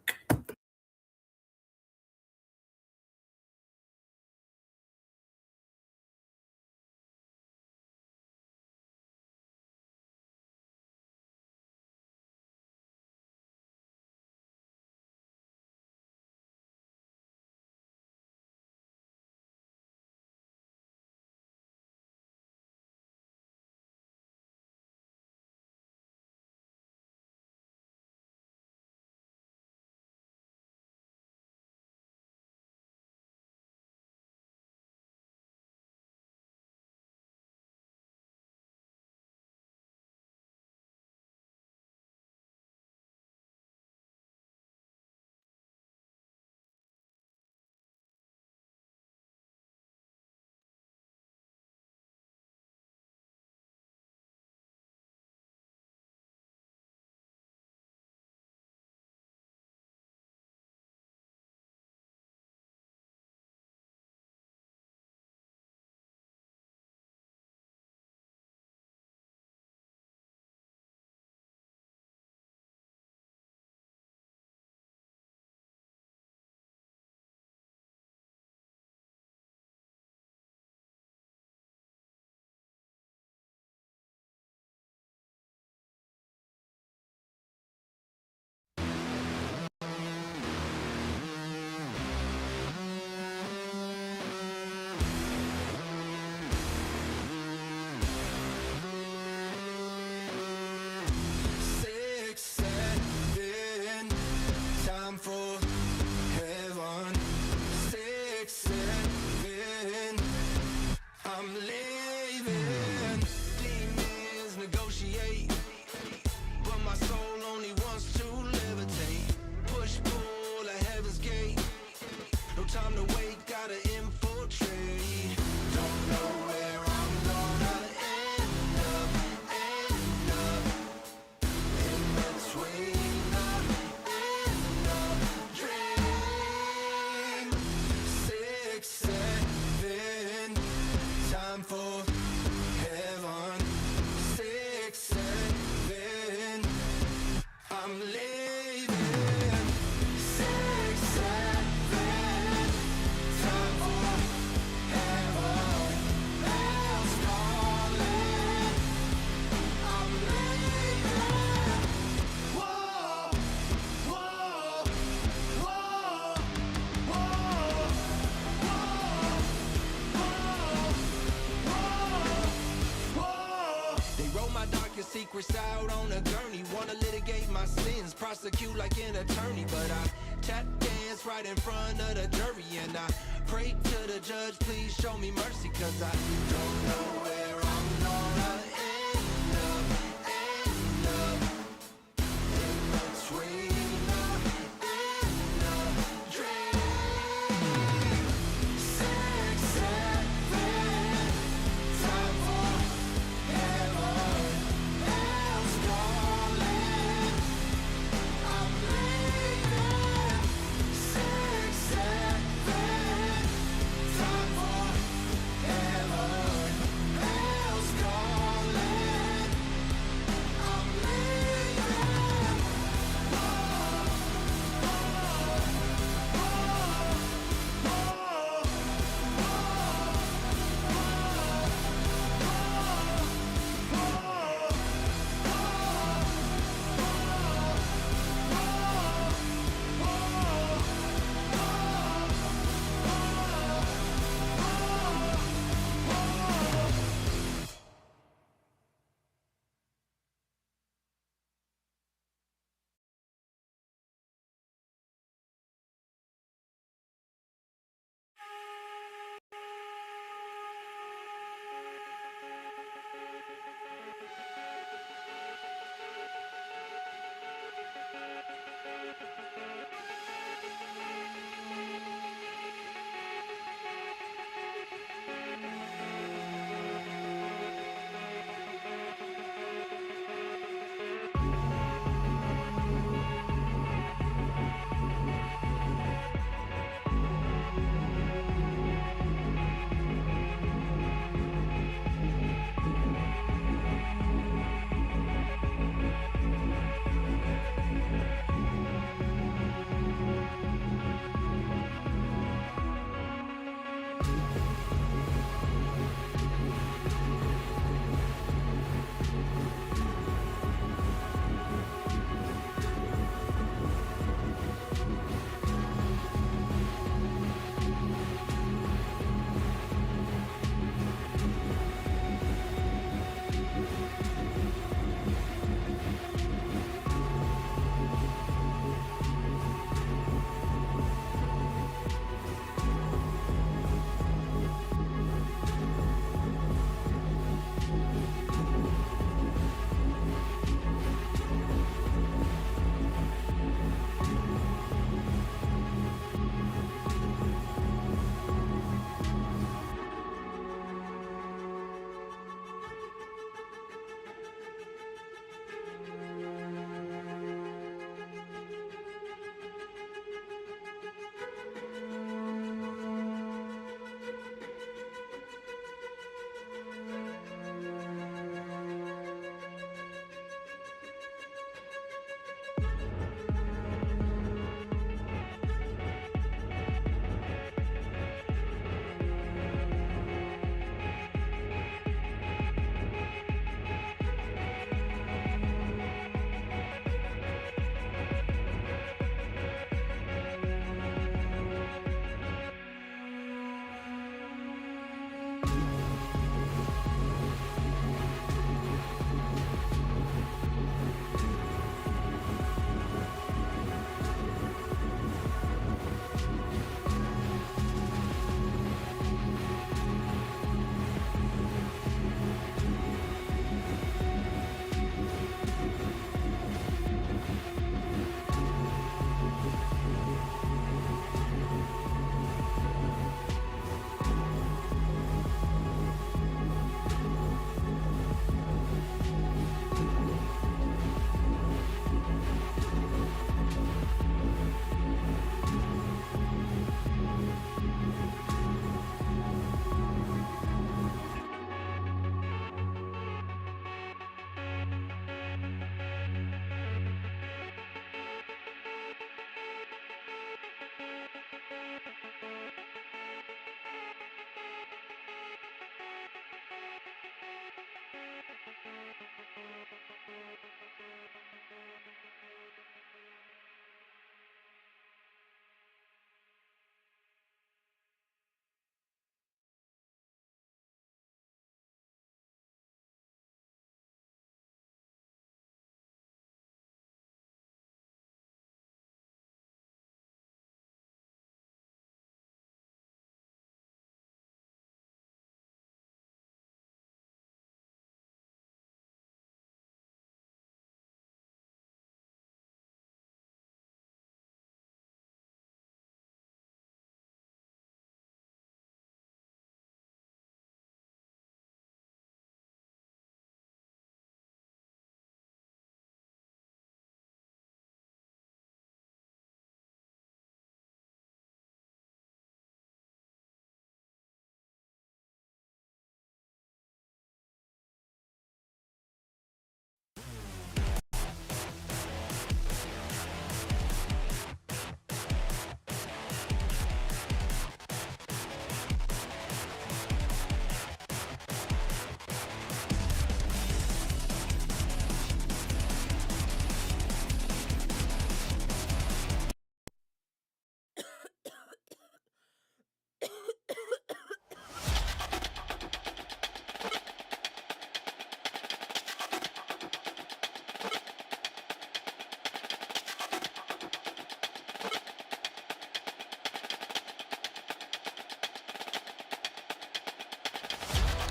Secrets out on a gurney, wanna litigate my sins, prosecute like an attorney, but I tap dance right in front of the jury, and I pray to the judge, please show me mercy, cause I don't know where I'm gonna end up in between the end of dream. 6, 7, time for heaven.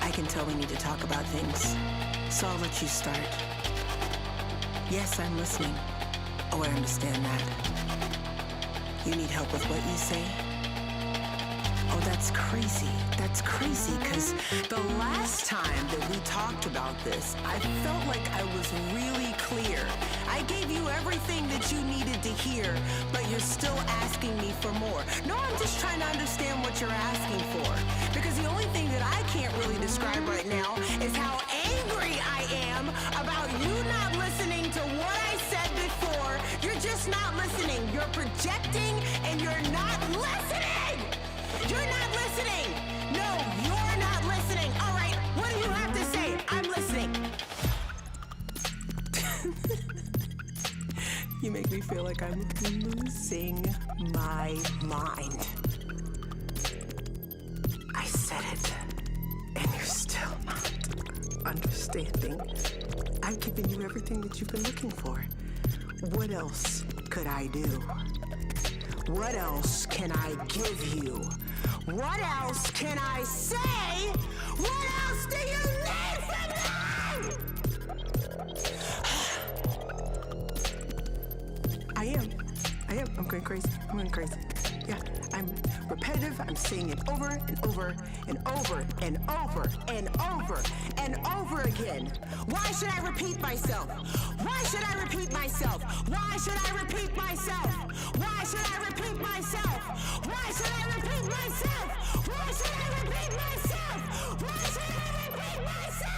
I can tell we need to talk about things, so I'll let you start. Yes, I'm listening. Oh, I understand that. You need help with what you say? Oh, that's crazy. That's crazy, because the last time that we talked about this, I felt like I was really clear. I gave you everything that you needed to hear, but you're still asking me for more. No, I'm just trying to understand what you're asking for. Because the only thing that I can't really describe right now is how angry I am about you not listening to what I said before. You're just not listening. You're projecting and you're not listening. You're not listening. No, you're not listening. All right, what do you have to say? I'm listening. You make me feel like I'm losing my mind. I said it, and you're still not understanding. I've given you everything that you've been looking for. What else could I do? What else can I give you? What else can I say? What else do you need from me? I am. I'm going crazy. Yeah, I'm repetitive. I'm saying it over and over and over and over and over and over again. Why should I repeat myself? Why should I repeat myself? Why should I repeat myself? Why should I repeat myself? Why should I repeat myself? Why should I repeat myself? Why should I repeat myself?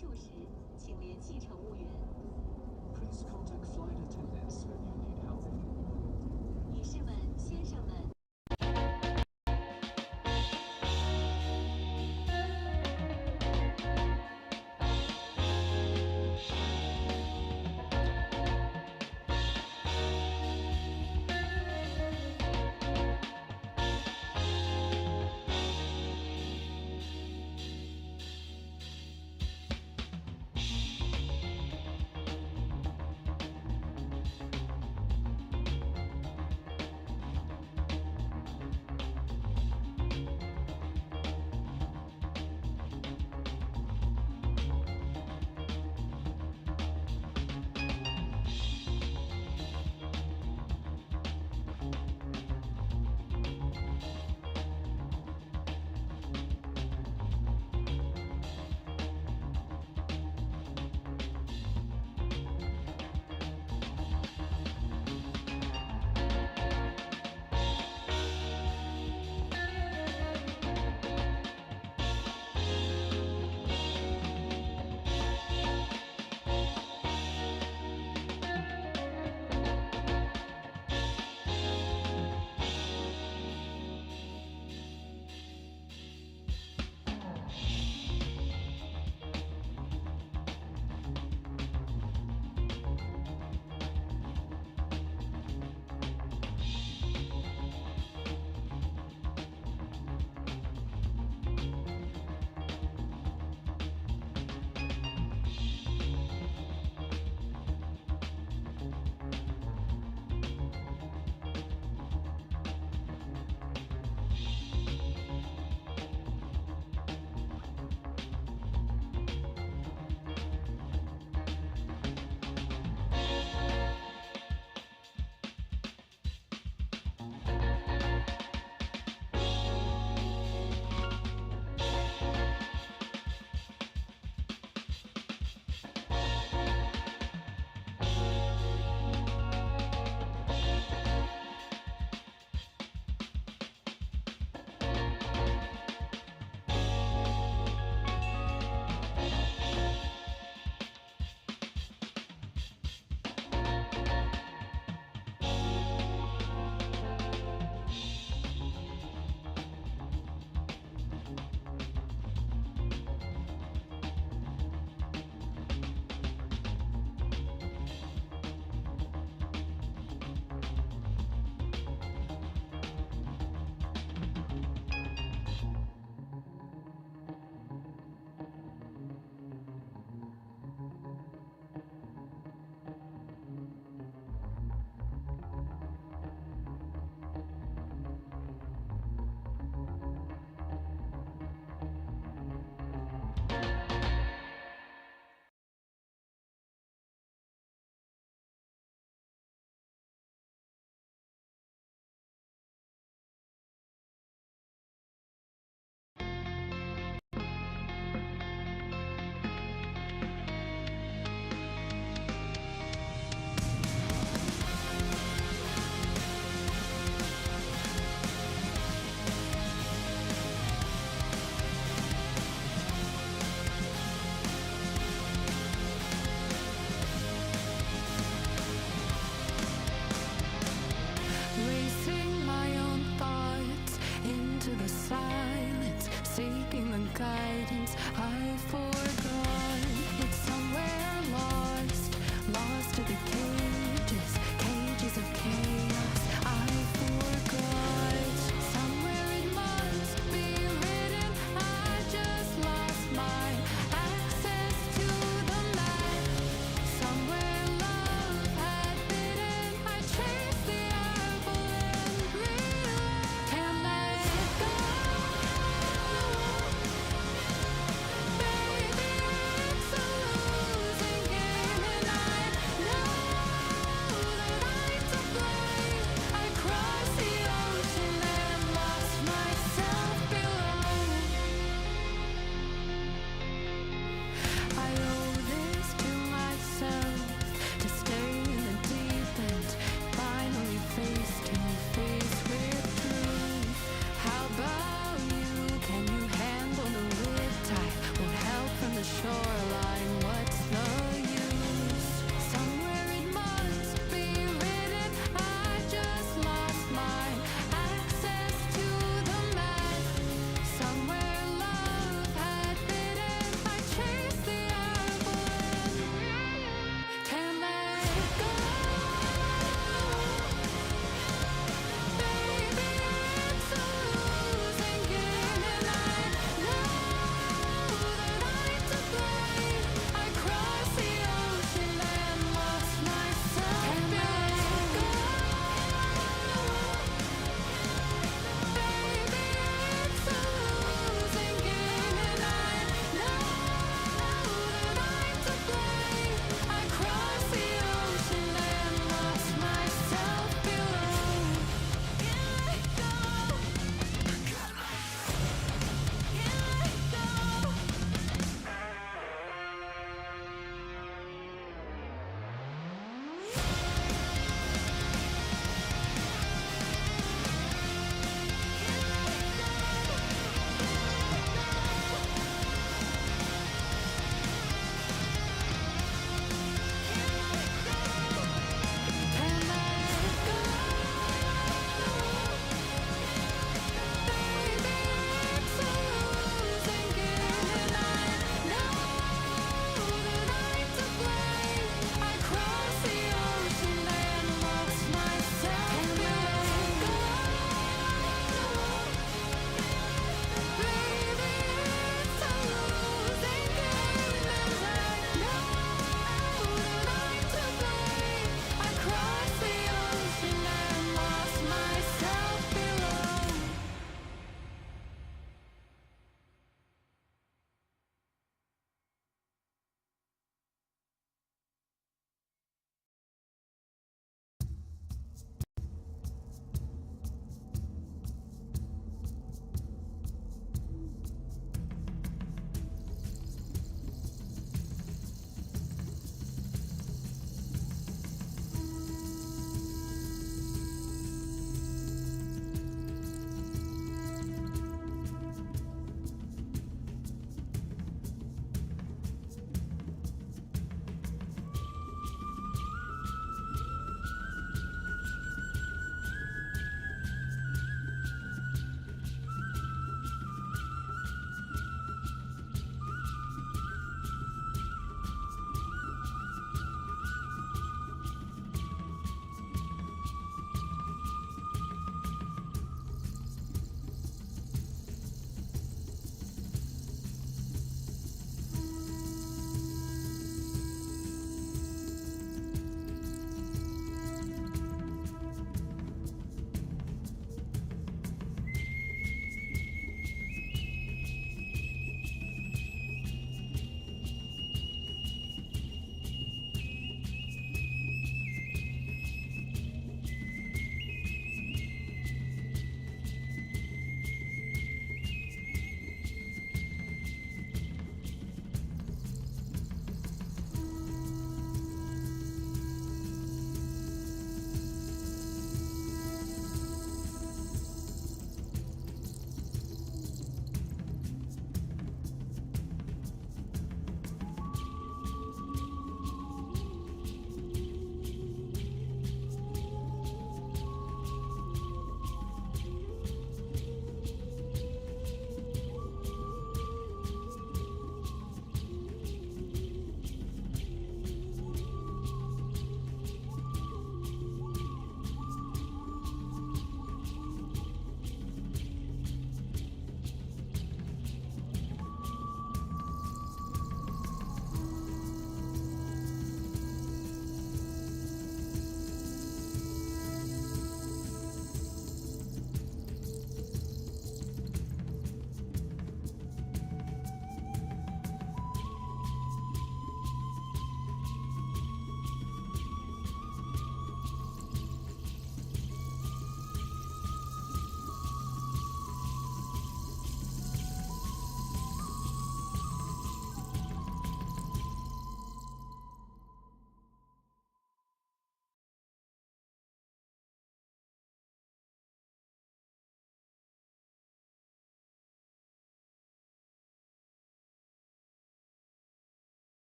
助时，请联系乘务员。 Please contact flight attendants when you need help. 女士们、先生们。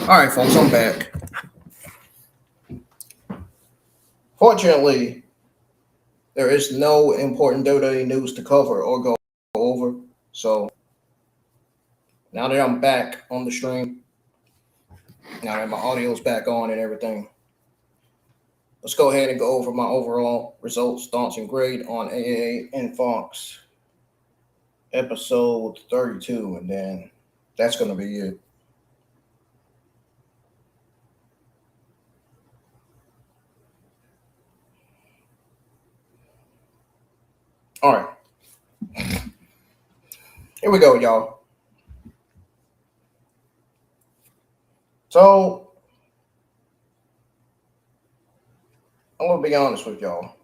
All right, folks, I'm back. Fortunately, there is no important WWE news to cover or go over. So now that I'm back on the stream, now that my audio's back on and everything, let's go ahead and go over my overall results, thoughts, and grade on AAA and Fox episode 32, and then that's going to be it. All right. Here we go, y'all. So, I'm going to be honest with y'all.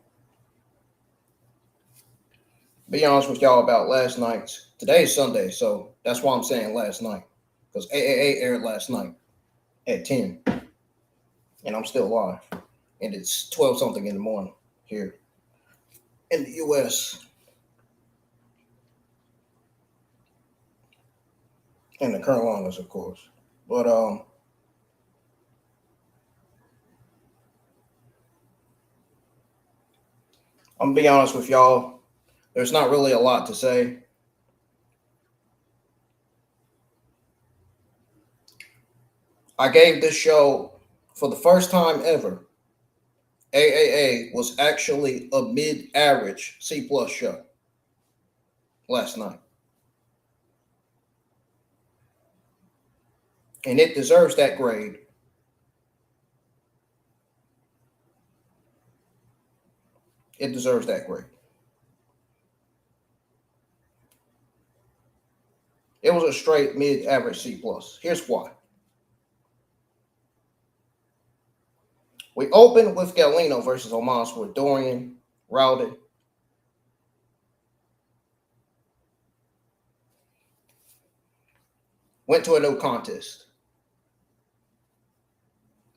Be honest with y'all about last night's. Today's Sunday, so that's why I'm saying last night. Because AAA aired last night at 10. And I'm still live. And it's 12 something in the morning here in the US. In the Carolinas, of course. But I'm gonna be honest with y'all. There's not really a lot to say. I gave this show, for the first time ever, AAA was actually a mid-average C+ show last night. And it deserves that grade. It deserves that grade. It was a straight mid-average C+. Here's why. We opened with Galeno versus Omos, where Dorian routed. Went to a no contest.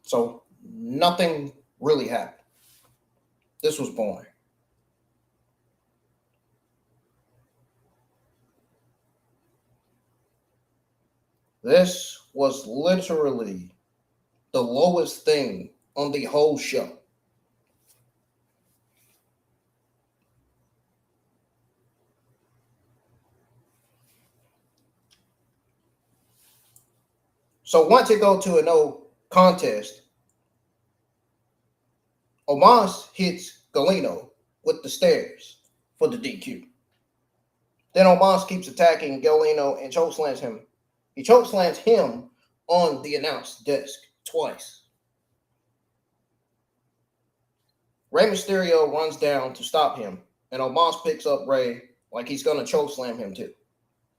So nothing really happened. This was boring. This was literally the lowest thing on the whole show. So once it go to a no contest, Omos hits Galeno with the stairs for the DQ. Then Omos keeps attacking Galeno and chokeslams him. He chokeslams him on the announce desk twice. Rey Mysterio runs down to stop him, and Omos picks up Rey like he's going to chokeslam him too.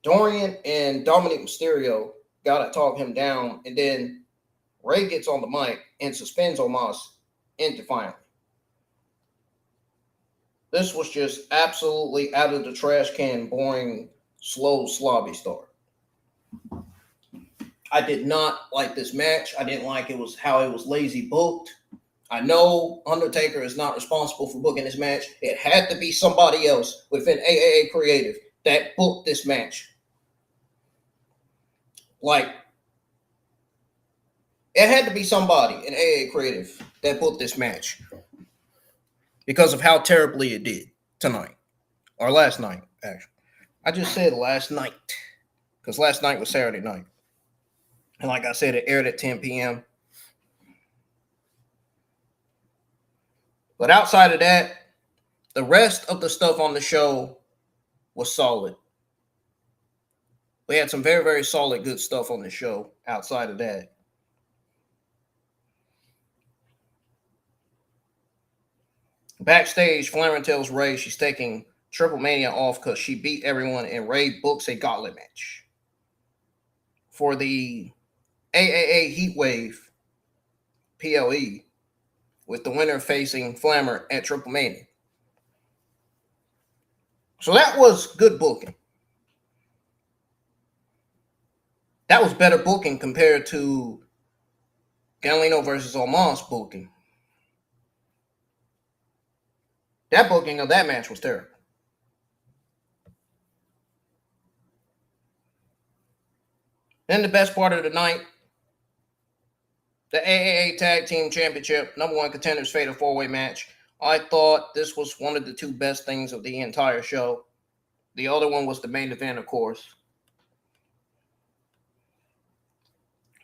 Dorian and Dominic Mysterio got to talk him down, and then Rey gets on the mic and suspends Omos indefinitely. This was just absolutely out of the trash can, boring, slow, slobby start. I did not like this match. I didn't like how it was lazy booked. I know Undertaker is not responsible for booking this match. It had to be somebody else within AAA Creative that booked this match. Like, it had to be somebody in AAA Creative that booked this match because of how terribly it did tonight. Or last night, actually. I just said last night because last night was Saturday night. And like I said, it aired at 10 p.m. But outside of that, the rest of the stuff on the show was solid. We had some very, very solid, good stuff on the show outside of that. Backstage, Flamer tells Rey she's taking Triple Mania off because she beat everyone, and Rey books a gauntlet match for the AAA Heatwave PLE, with the winner facing Flamer at Triple Mania. So that was good booking. That was better booking compared to Galeno versus Omos booking. That booking of that match was terrible. Then the best part of the night, the AAA Tag Team Championship, number one contenders fatal four-way match. I thought this was one of the two best things of the entire show. The other one was the main event, of course.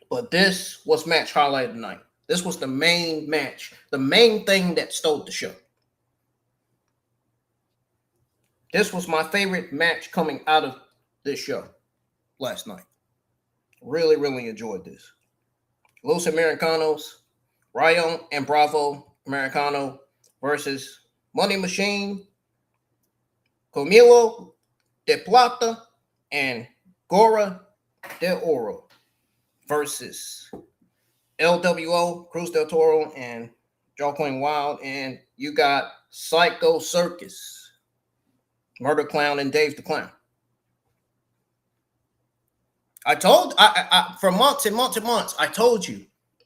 But this was match highlight of the night. This was the main match, the main thing that stole the show. This was my favorite match coming out of this show last night. Really, really enjoyed this. Los Americanos, Rayon and Bravo Americano versus Money Machine, Camilo de Plata, and Gora de Oro versus LWO, Cruz del Toro, and Joaquin Wild. And you got Psycho Circus, Murder Clown, and Dave the Clown. I for months and months and months, I told you,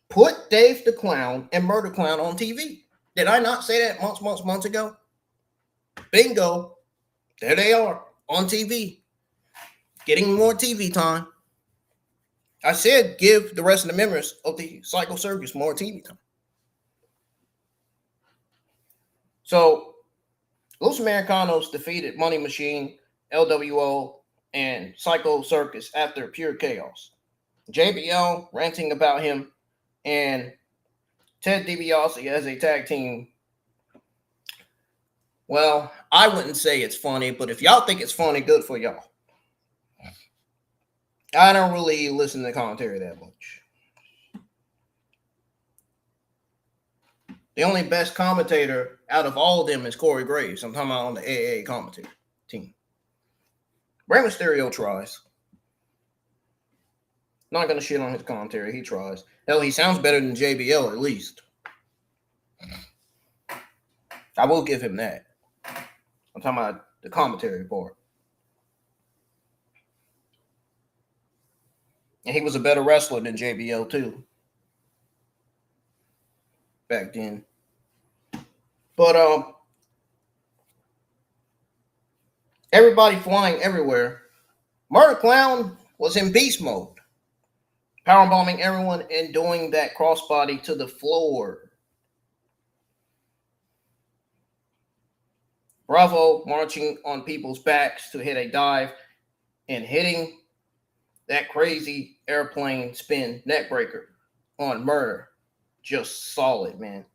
put Dave the Clown and Murder Clown on TV. Did I not say that months ago? Bingo. There they are on TV. Getting more TV time. I said give the rest of the members of the Psycho Circus more TV time. So, Los Americanos defeated Money Machine, LWO, and Psycho Circus after pure chaos. JBL ranting about him and Ted DiBiase as a tag team. Well, I wouldn't say it's funny, but if y'all think it's funny, good for y'all. I don't really listen to commentary that much. The only best commentator out of all of them is Corey Graves. I'm talking about on the AA commentary team. Rey Mysterio tries. Not going to shit on his commentary. He tries. Hell, he sounds better than JBL at least. I will give him that. I'm talking about the commentary part. And he was a better wrestler than JBL too. Back then. But everybody flying everywhere. Murder Clown was in beast mode. Powerbombing everyone and doing that crossbody to the floor. Bravo marching on people's backs to hit a dive and hitting that crazy airplane spin neck breaker on Murder. Just solid, man.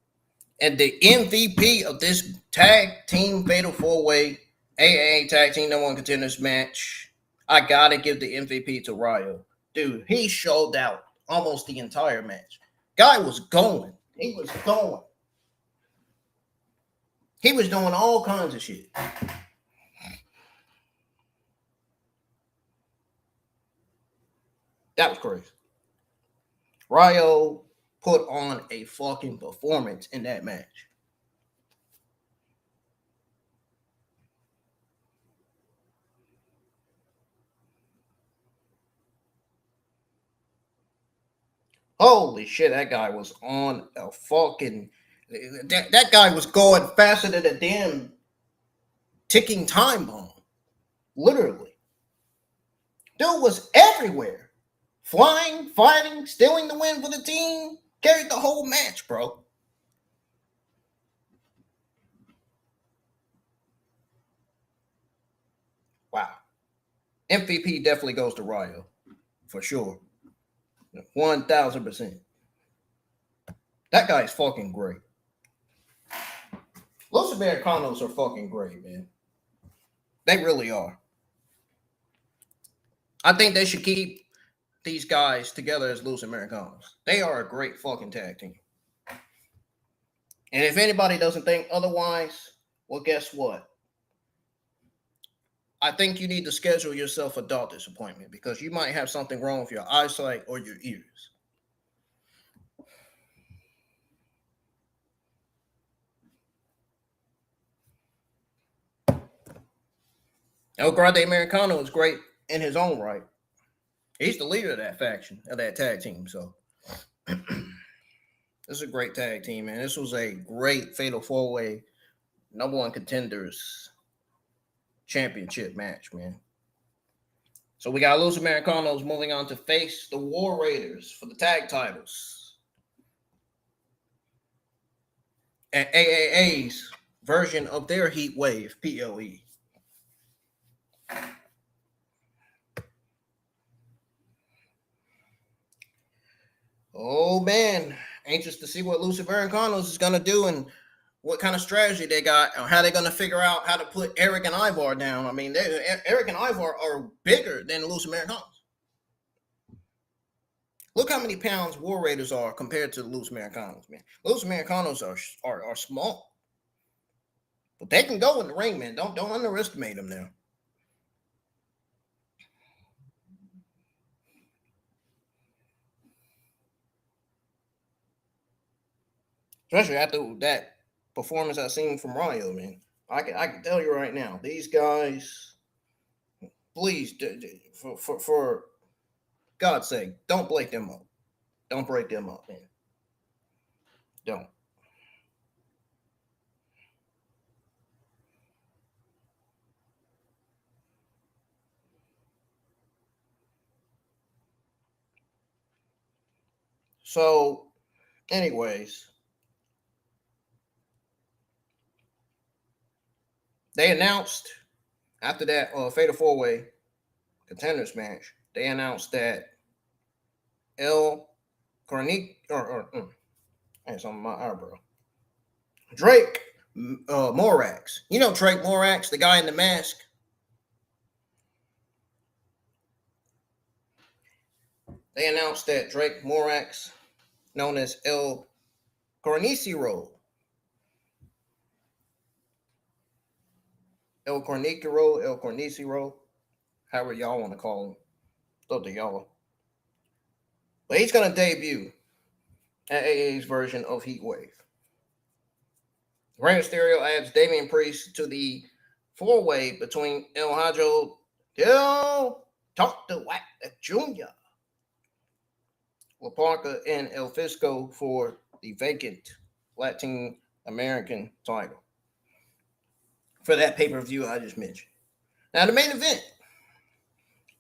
And the MVP of this tag team fatal four-way AA tag team number one contenders match, I gotta give the MVP to Ryo. Dude, he showed out almost the entire match. Guy was going. He was going. He was doing all kinds of shit. That was crazy. Ryo put on a fucking performance in that match. Holy shit, that guy was on a fucking... That guy was going faster than a damn ticking time bomb. Literally. Dude was everywhere. Flying, fighting, stealing the win for the team. Carried the whole match, bro. Wow. MVP definitely goes to Ryo. For sure. 1,000%. That guy is fucking great. Los Americanos are fucking great, man. They really are. I think they should keep these guys together as Los Americanos. They are a great fucking tag team. And if anybody doesn't think otherwise, well, guess what? I think you need to schedule yourself a doctor's appointment because you might have something wrong with your eyesight or your ears. El Grande Americano is great in his own right. He's the leader of that faction, of that tag team. So this is a great tag team, man. This was a great fatal four-way number one contenders championship match, man. So we got Los Americanos moving on to face the War Raiders for the tag titles. and AAA's version of their heat wave PLE. Oh man, anxious to see what Lucifer Americanos is gonna do and what kind of strategy they got, or how they're gonna figure out how to put Eric and Ivar down. I mean, Eric and Ivar are bigger than Lucifer Americanos. Look how many pounds War Raiders are compared to the Los Americanos, man. Los Americanos are small, but they can go in the ring, man. Don't underestimate them now. Especially after that performance I seen from Ryo, man. I can tell you right now, these guys, please, for God's sake, don't break them up. Don't break them up, man. Don't. So, anyways, they announced after that Fatal 4-Way contenders match, they announced that El Cornic it's on my eyebrow. Drake Morax. You know Drake Morax, the guy in the mask. They announced that Drake Morax, known as El Cornicero, El Cornicero, however y'all want to call him. It's up to y'all. But he's going to debut at AA's version of Heatwave. Rey Mysterio adds Damian Priest to the 4-way between El Hajo Del Dr. Wack Jr., La Parca, and El Fisco for the vacant Latin American title for that pay-per-view I just mentioned. Now, the main event,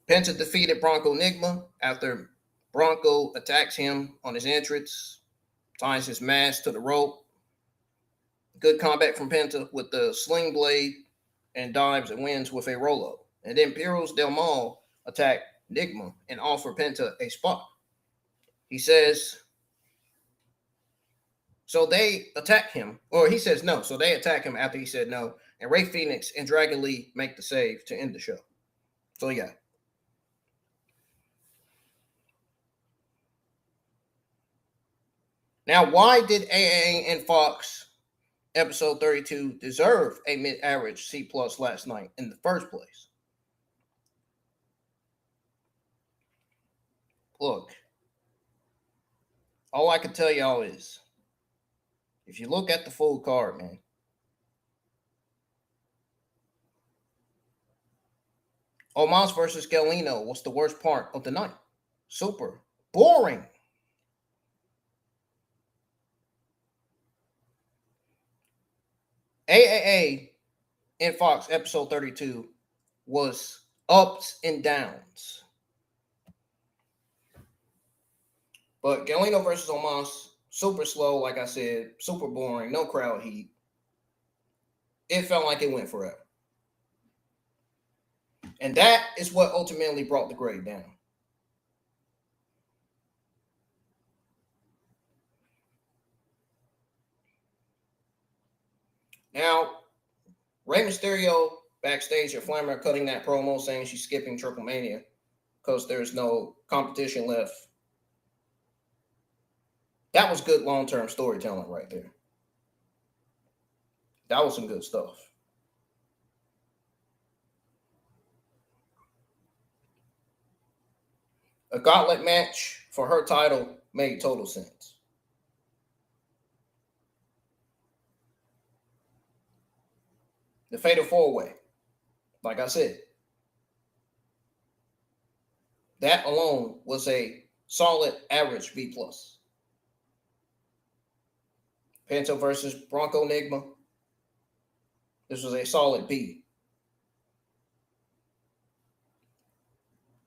Penta defeated Bronco Nima after Bronco attacks him on his entrance, ties his mask to the rope. Good combat from Penta with the sling blade and dives and wins with a roll-up. And then Piros Del Mal attacked Nigma and offered Penta a spot. He says, so they attack him, or he says no. So they attack him after he said no. And Rey Fenix and Dragon Lee make the save to end the show. So yeah. Now, why did AA and Fox episode 32 deserve a mid-average C+ last night in the first place? Look, all I can tell y'all is, if you look at the full card, man, Omos versus Galeno was the worst part of the night. Super boring. AAA in Fox episode 32 was ups and downs. But Galeno versus Omos, super slow, like I said, super boring, no crowd heat. It felt like it went forever. And that is what ultimately brought the grade down. Now, Rey Mysterio backstage at Flammer cutting that promo saying she's skipping Triple Mania because there's no competition left. That was good long-term storytelling right there. That was some good stuff. A gauntlet match for her title made total sense. The Fatal 4-Way, like I said, that alone was a solid average B+. Penta versus Bronco Nima, this was a solid B.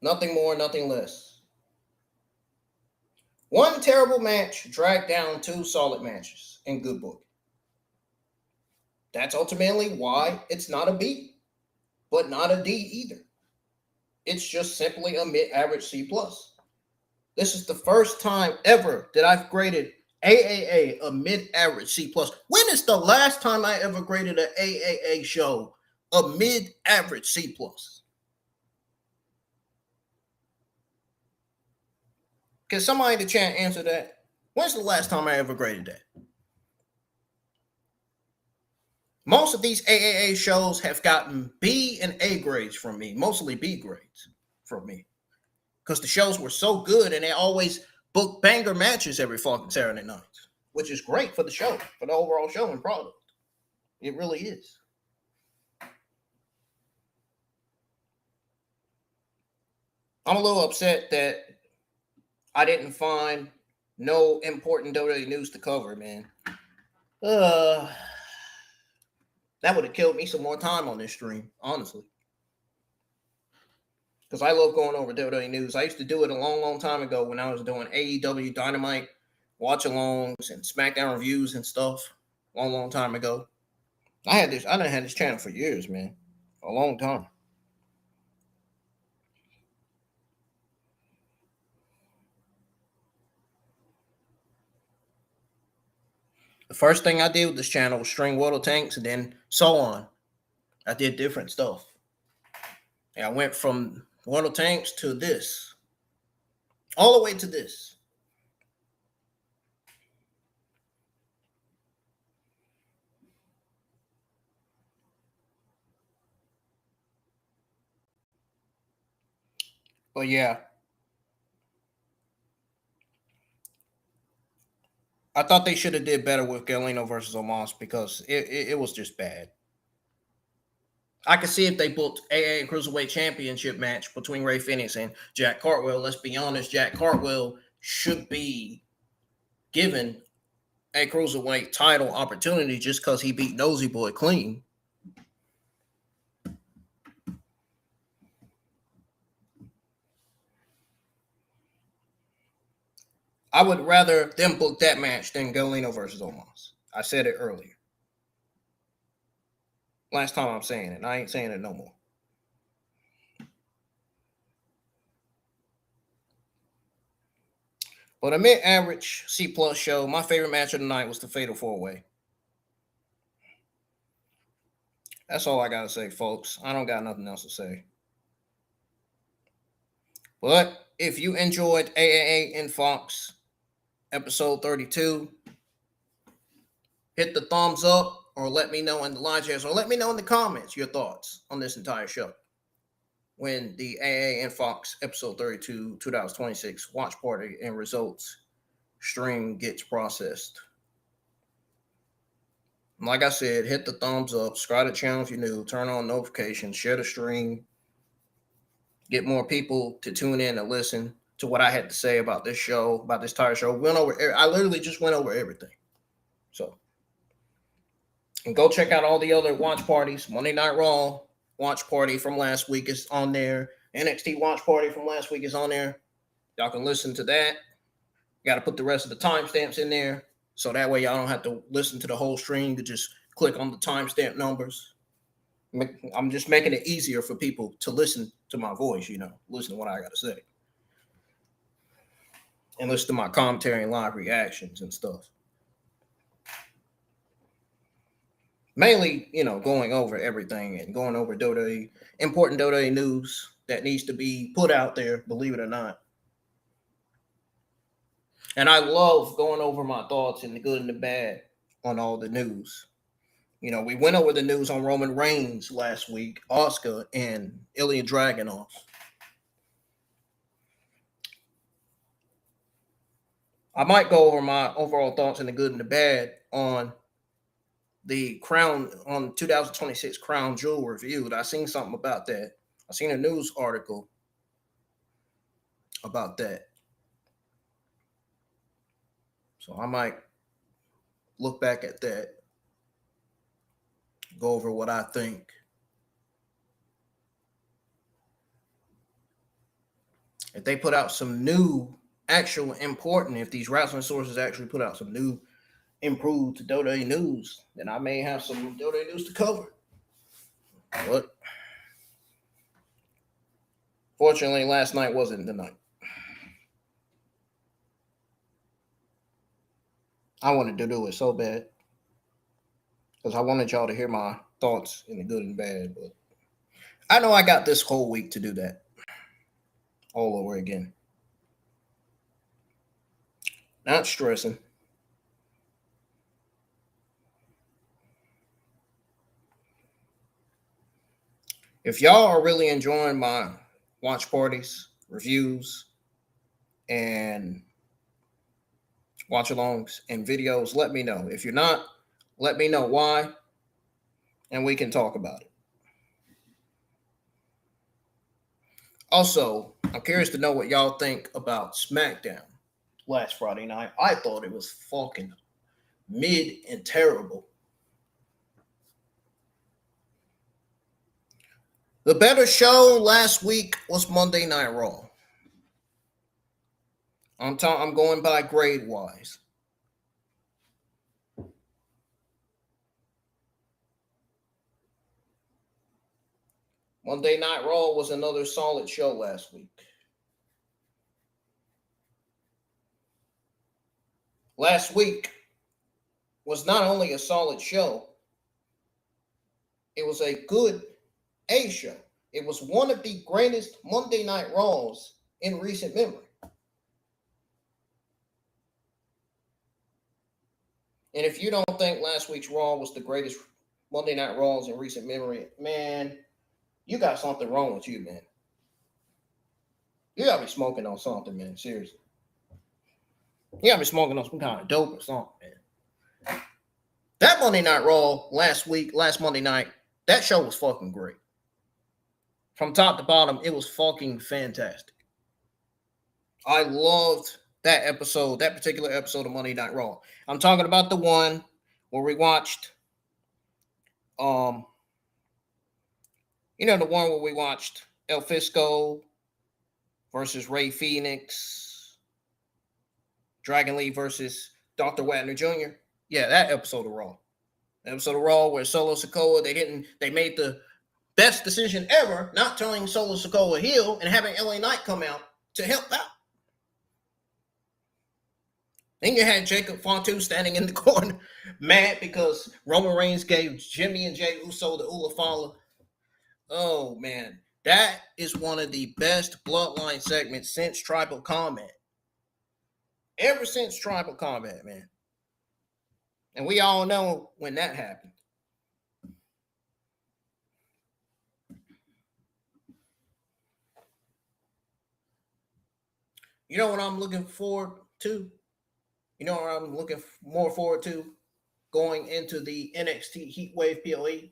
Nothing more, nothing less. One terrible match dragged down two solid matches in good book. That's ultimately why it's not a B, but not a D either. It's just simply a mid-average C plus. This is the first time ever that I've graded AAA a mid-average C plus. When is the last time I ever graded an AAA show a mid-average C plus? Can somebody in the chat answer that? When's the last time I ever graded that? Most of these AAA shows have gotten B and A grades from me, mostly B grades from me, because the shows were so good and they always book banger matches every fucking Saturday night, which is great for the show, for the overall show and product. It really is. I'm a little upset that I didn't find no important WWE news to cover, man. That would have killed me some more time on this stream, honestly. Because I love going over WWE news. I used to do it a long, long time ago when I was doing AEW Dynamite watch-alongs and SmackDown reviews and stuff. Long, long time ago. I done had this channel for years, man. A long time. The first thing I did with this channel was string water tanks and then so on. I did different stuff. And I went from water tanks to this. All the way to this. But yeah. I thought they should have did better with Galeno versus Omos because it was just bad. I could see if they booked AA Cruiserweight Championship match between Ray Phoenix and Jack Cartwheel. Let's be honest, Jack Cartwheel should be given a Cruiserweight title opportunity just because he beat Nosy Boy clean. I would rather them book that match than Galeno versus Omos. I said it earlier. Last time I'm saying it. I ain't saying it no more. But a mid-average C-plus show, my favorite match of the night was the Fatal 4-Way. That's all I got to say, folks. I don't got nothing else to say. But if you enjoyed AAA in Fox episode 32, hit the thumbs up or let me know in the live chat or let me know in the comments your thoughts on this entire show when the AA and Fox episode 32 2026 watch party and results stream gets processed. Like I said, hit the thumbs up, subscribe to the channel if you're new, turn on notifications, share the stream, get more people to tune in and listen to what I had to say about this show, about this entire show. I literally just went over everything. So, and go check out all the other watch parties. Monday Night Raw watch party from last week is on there. NXT watch party from last week is on there. Y'all can listen to that. Got to put the rest of the timestamps in there. So that way y'all don't have to listen to the whole stream. You just click on the timestamp numbers. I'm just making it easier for people to listen to my voice, listen to what I got to say. And listen to my commentary and live reactions and stuff. Mainly, going over everything and going over important WWE news that needs to be put out there, believe it or not. And I love going over my thoughts in the good and the bad on all the news. We went over the news on Roman Reigns last week, Asuka, and Ilya Dragunov. I might go over my overall thoughts in the good and the bad on the Crown, on 2026 Crown Jewel reviewed. I seen something about that. I seen a news article about that. So I might look back at that, go over what I think. If they put out some new, actual important, if these wrestling sources actually put out some new improved WWE news, then I may have some WWE news to cover. But fortunately, last night wasn't the night. I wanted to do it so bad because I wanted y'all to hear my thoughts in the good and bad. But I know I got this whole week to do that all over again. Not stressing. If y'all are really enjoying my watch parties, reviews, and watch alongs and videos, let me know. If you're not, let me know why, and we can talk about it. Also, I'm curious to know what y'all think about SmackDown last Friday night. I thought it was fucking mid and terrible. The better show last week was Monday Night Raw. I'm going by grade wise. Monday Night Raw was another solid show last week. Last week was not only a solid show, it was a good A show. It was one of the greatest Monday Night Raws in recent memory. And if you don't think last week's Raw was the greatest Monday Night Raws in recent memory, man, you got something wrong with you, man. You gotta be smoking on something, man. Seriously. You gotta be smoking on some kind of dope or something, man. That Monday Night Raw last Monday night, that show was fucking great. From top to bottom, it was fucking fantastic. I loved that episode, that particular episode of Monday Night Raw. I'm talking about the one where we watched, the one where we watched El Fisco versus Ray Phoenix, Dragon Lee versus Dr. Wagner Jr. Yeah, that episode of Raw. Episode of Raw where Solo Sikoa, they made the best decision ever, not turning Solo Sikoa heel and having LA Knight come out to help out. Then you had Jacob Fontu standing in the corner, mad because Roman Reigns gave Jimmy and Jey Uso the Ula Fala. Oh, man. That is one of the best bloodline segments since Tribal Combat. Ever since Tribal Combat, man. And we all know when that happened. You know what I'm looking forward to? You know what I'm looking more forward to going into the NXT Heatwave PLE?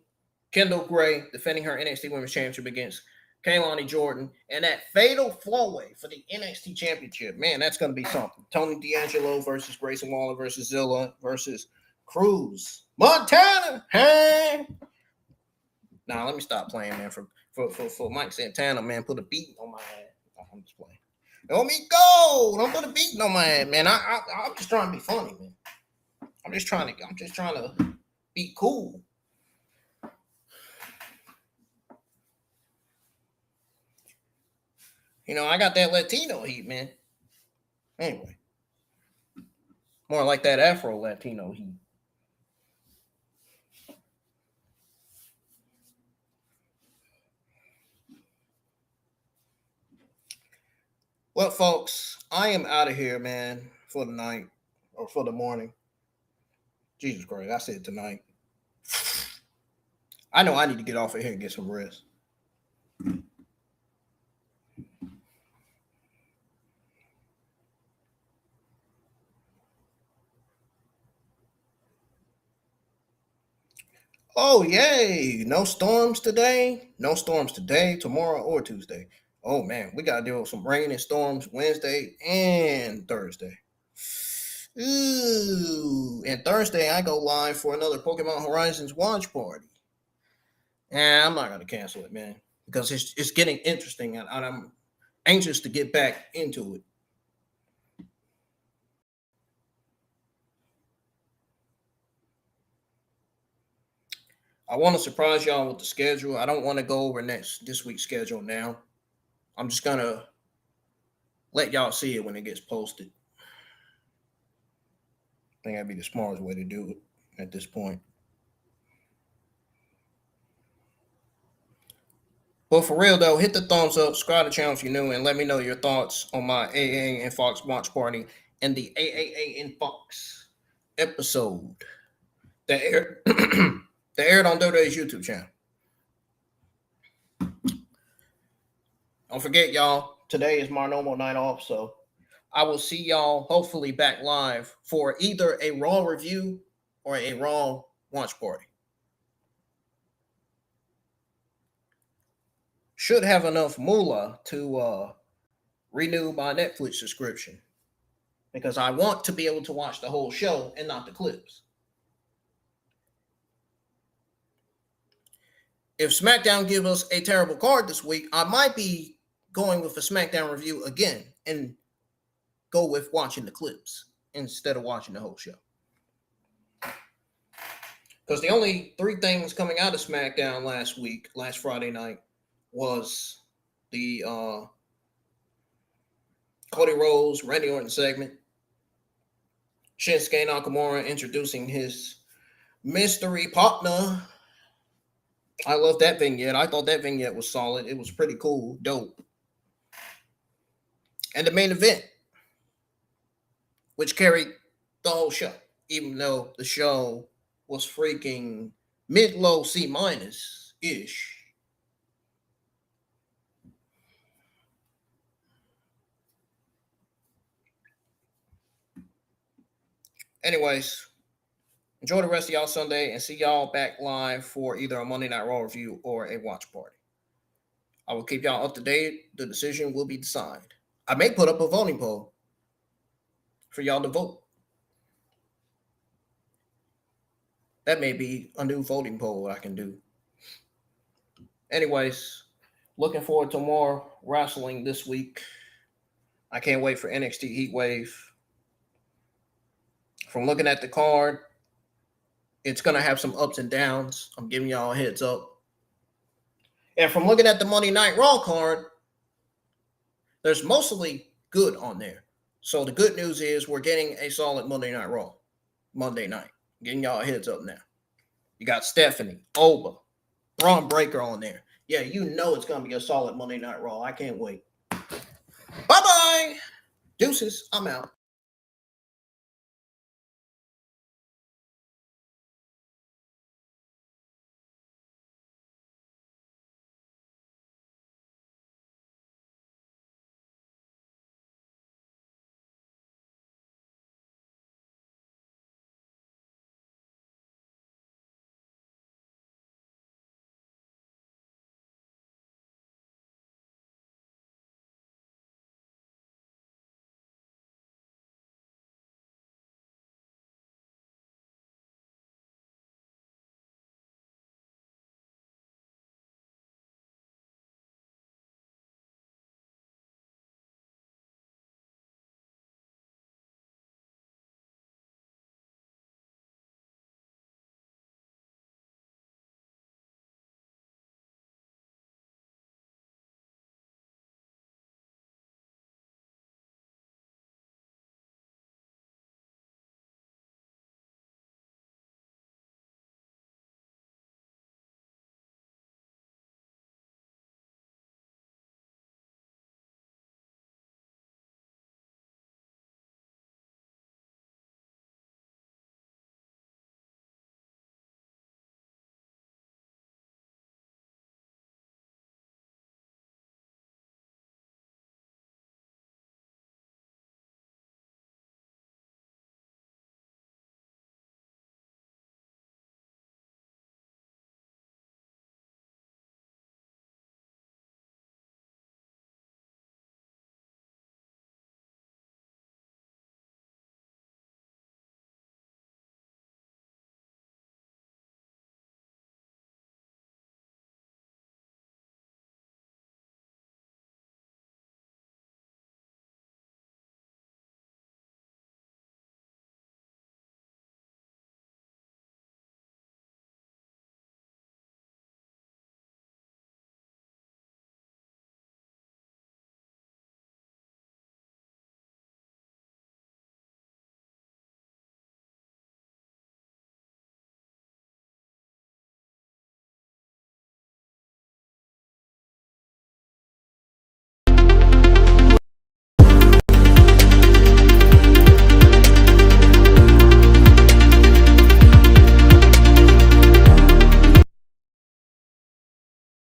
Kendall Gray defending her NXT Women's Championship against Kaylani Jordan, and that fatal four-way for the NXT Championship. Man, that's going to be something. Tony D'Angelo versus Grayson Waller versus Zilla versus Cruz. Montana, hey! Nah, let me stop playing, man. For Mike Santana, man, put a beat on my head. I'm just playing. Let me go. Don't put a beat on my head, man. I'm just trying to be funny, man. I'm just trying to be cool. I got that Latino heat, man. Anyway. More like that Afro-Latino heat. Well, folks, I am out of here, man, for the night or for the morning. Jesus Christ, I said tonight. I know I need to get off of here and get some rest. Oh, yay. No storms today. No storms today, tomorrow, or Tuesday. Oh, man, we got to deal with some rain and storms Wednesday and Thursday. Ooh, and Thursday I go live for another Pokemon Horizons watch party. And I'm not going to cancel it, man, because it's getting interesting, and I'm anxious to get back into it. I want to surprise y'all with the schedule. I don't want to go over this week's schedule now. I'm just gonna let y'all see it when it gets posted. I think that'd be the smartest way to do it at this point. But for real though, hit the thumbs up, subscribe to the channel if you're new, and let me know your thoughts on my AA and Fox watch party and the AAA and Fox episode that aired that aired on Doday's YouTube channel. Don't forget, y'all, today is my normal night off, so I will see y'all hopefully back live for either a Raw review or a Raw watch party. Should have enough moolah to renew my Netflix subscription because I want to be able to watch the whole show and not the clips. If SmackDown gives us a terrible card this week, I might be going with a SmackDown review again and go with watching the clips instead of watching the whole show. Because the only three things coming out of SmackDown last Friday night, was the Cody Rhodes, Randy Orton segment, Shinsuke Nakamura introducing his mystery partner. I love that vignette. I thought that vignette was solid. It was pretty cool, dope. And the main event, which carried the whole show, even though the show was freaking mid-low C-ish. Anyways, enjoy the rest of y'all Sunday and see y'all back live for either a Monday Night Raw review or a watch party. I will keep y'all up to date. The decision will be decided. I may put up a voting poll for y'all to vote. That may be a new voting poll I can do. Anyways, looking forward to more wrestling this week. I can't wait for NXT Heatwave. From looking at the card, it's going to have some ups and downs. I'm giving y'all a heads up. And from looking at the Monday Night Raw card, there's mostly good on there. So the good news is we're getting a solid Monday Night Raw. Monday night. Getting y'all a heads up now. You got Stephanie, Oba, Braun Breaker on there. Yeah, you know it's going to be a solid Monday Night Raw. I can't wait. Bye-bye. Deuces. I'm out.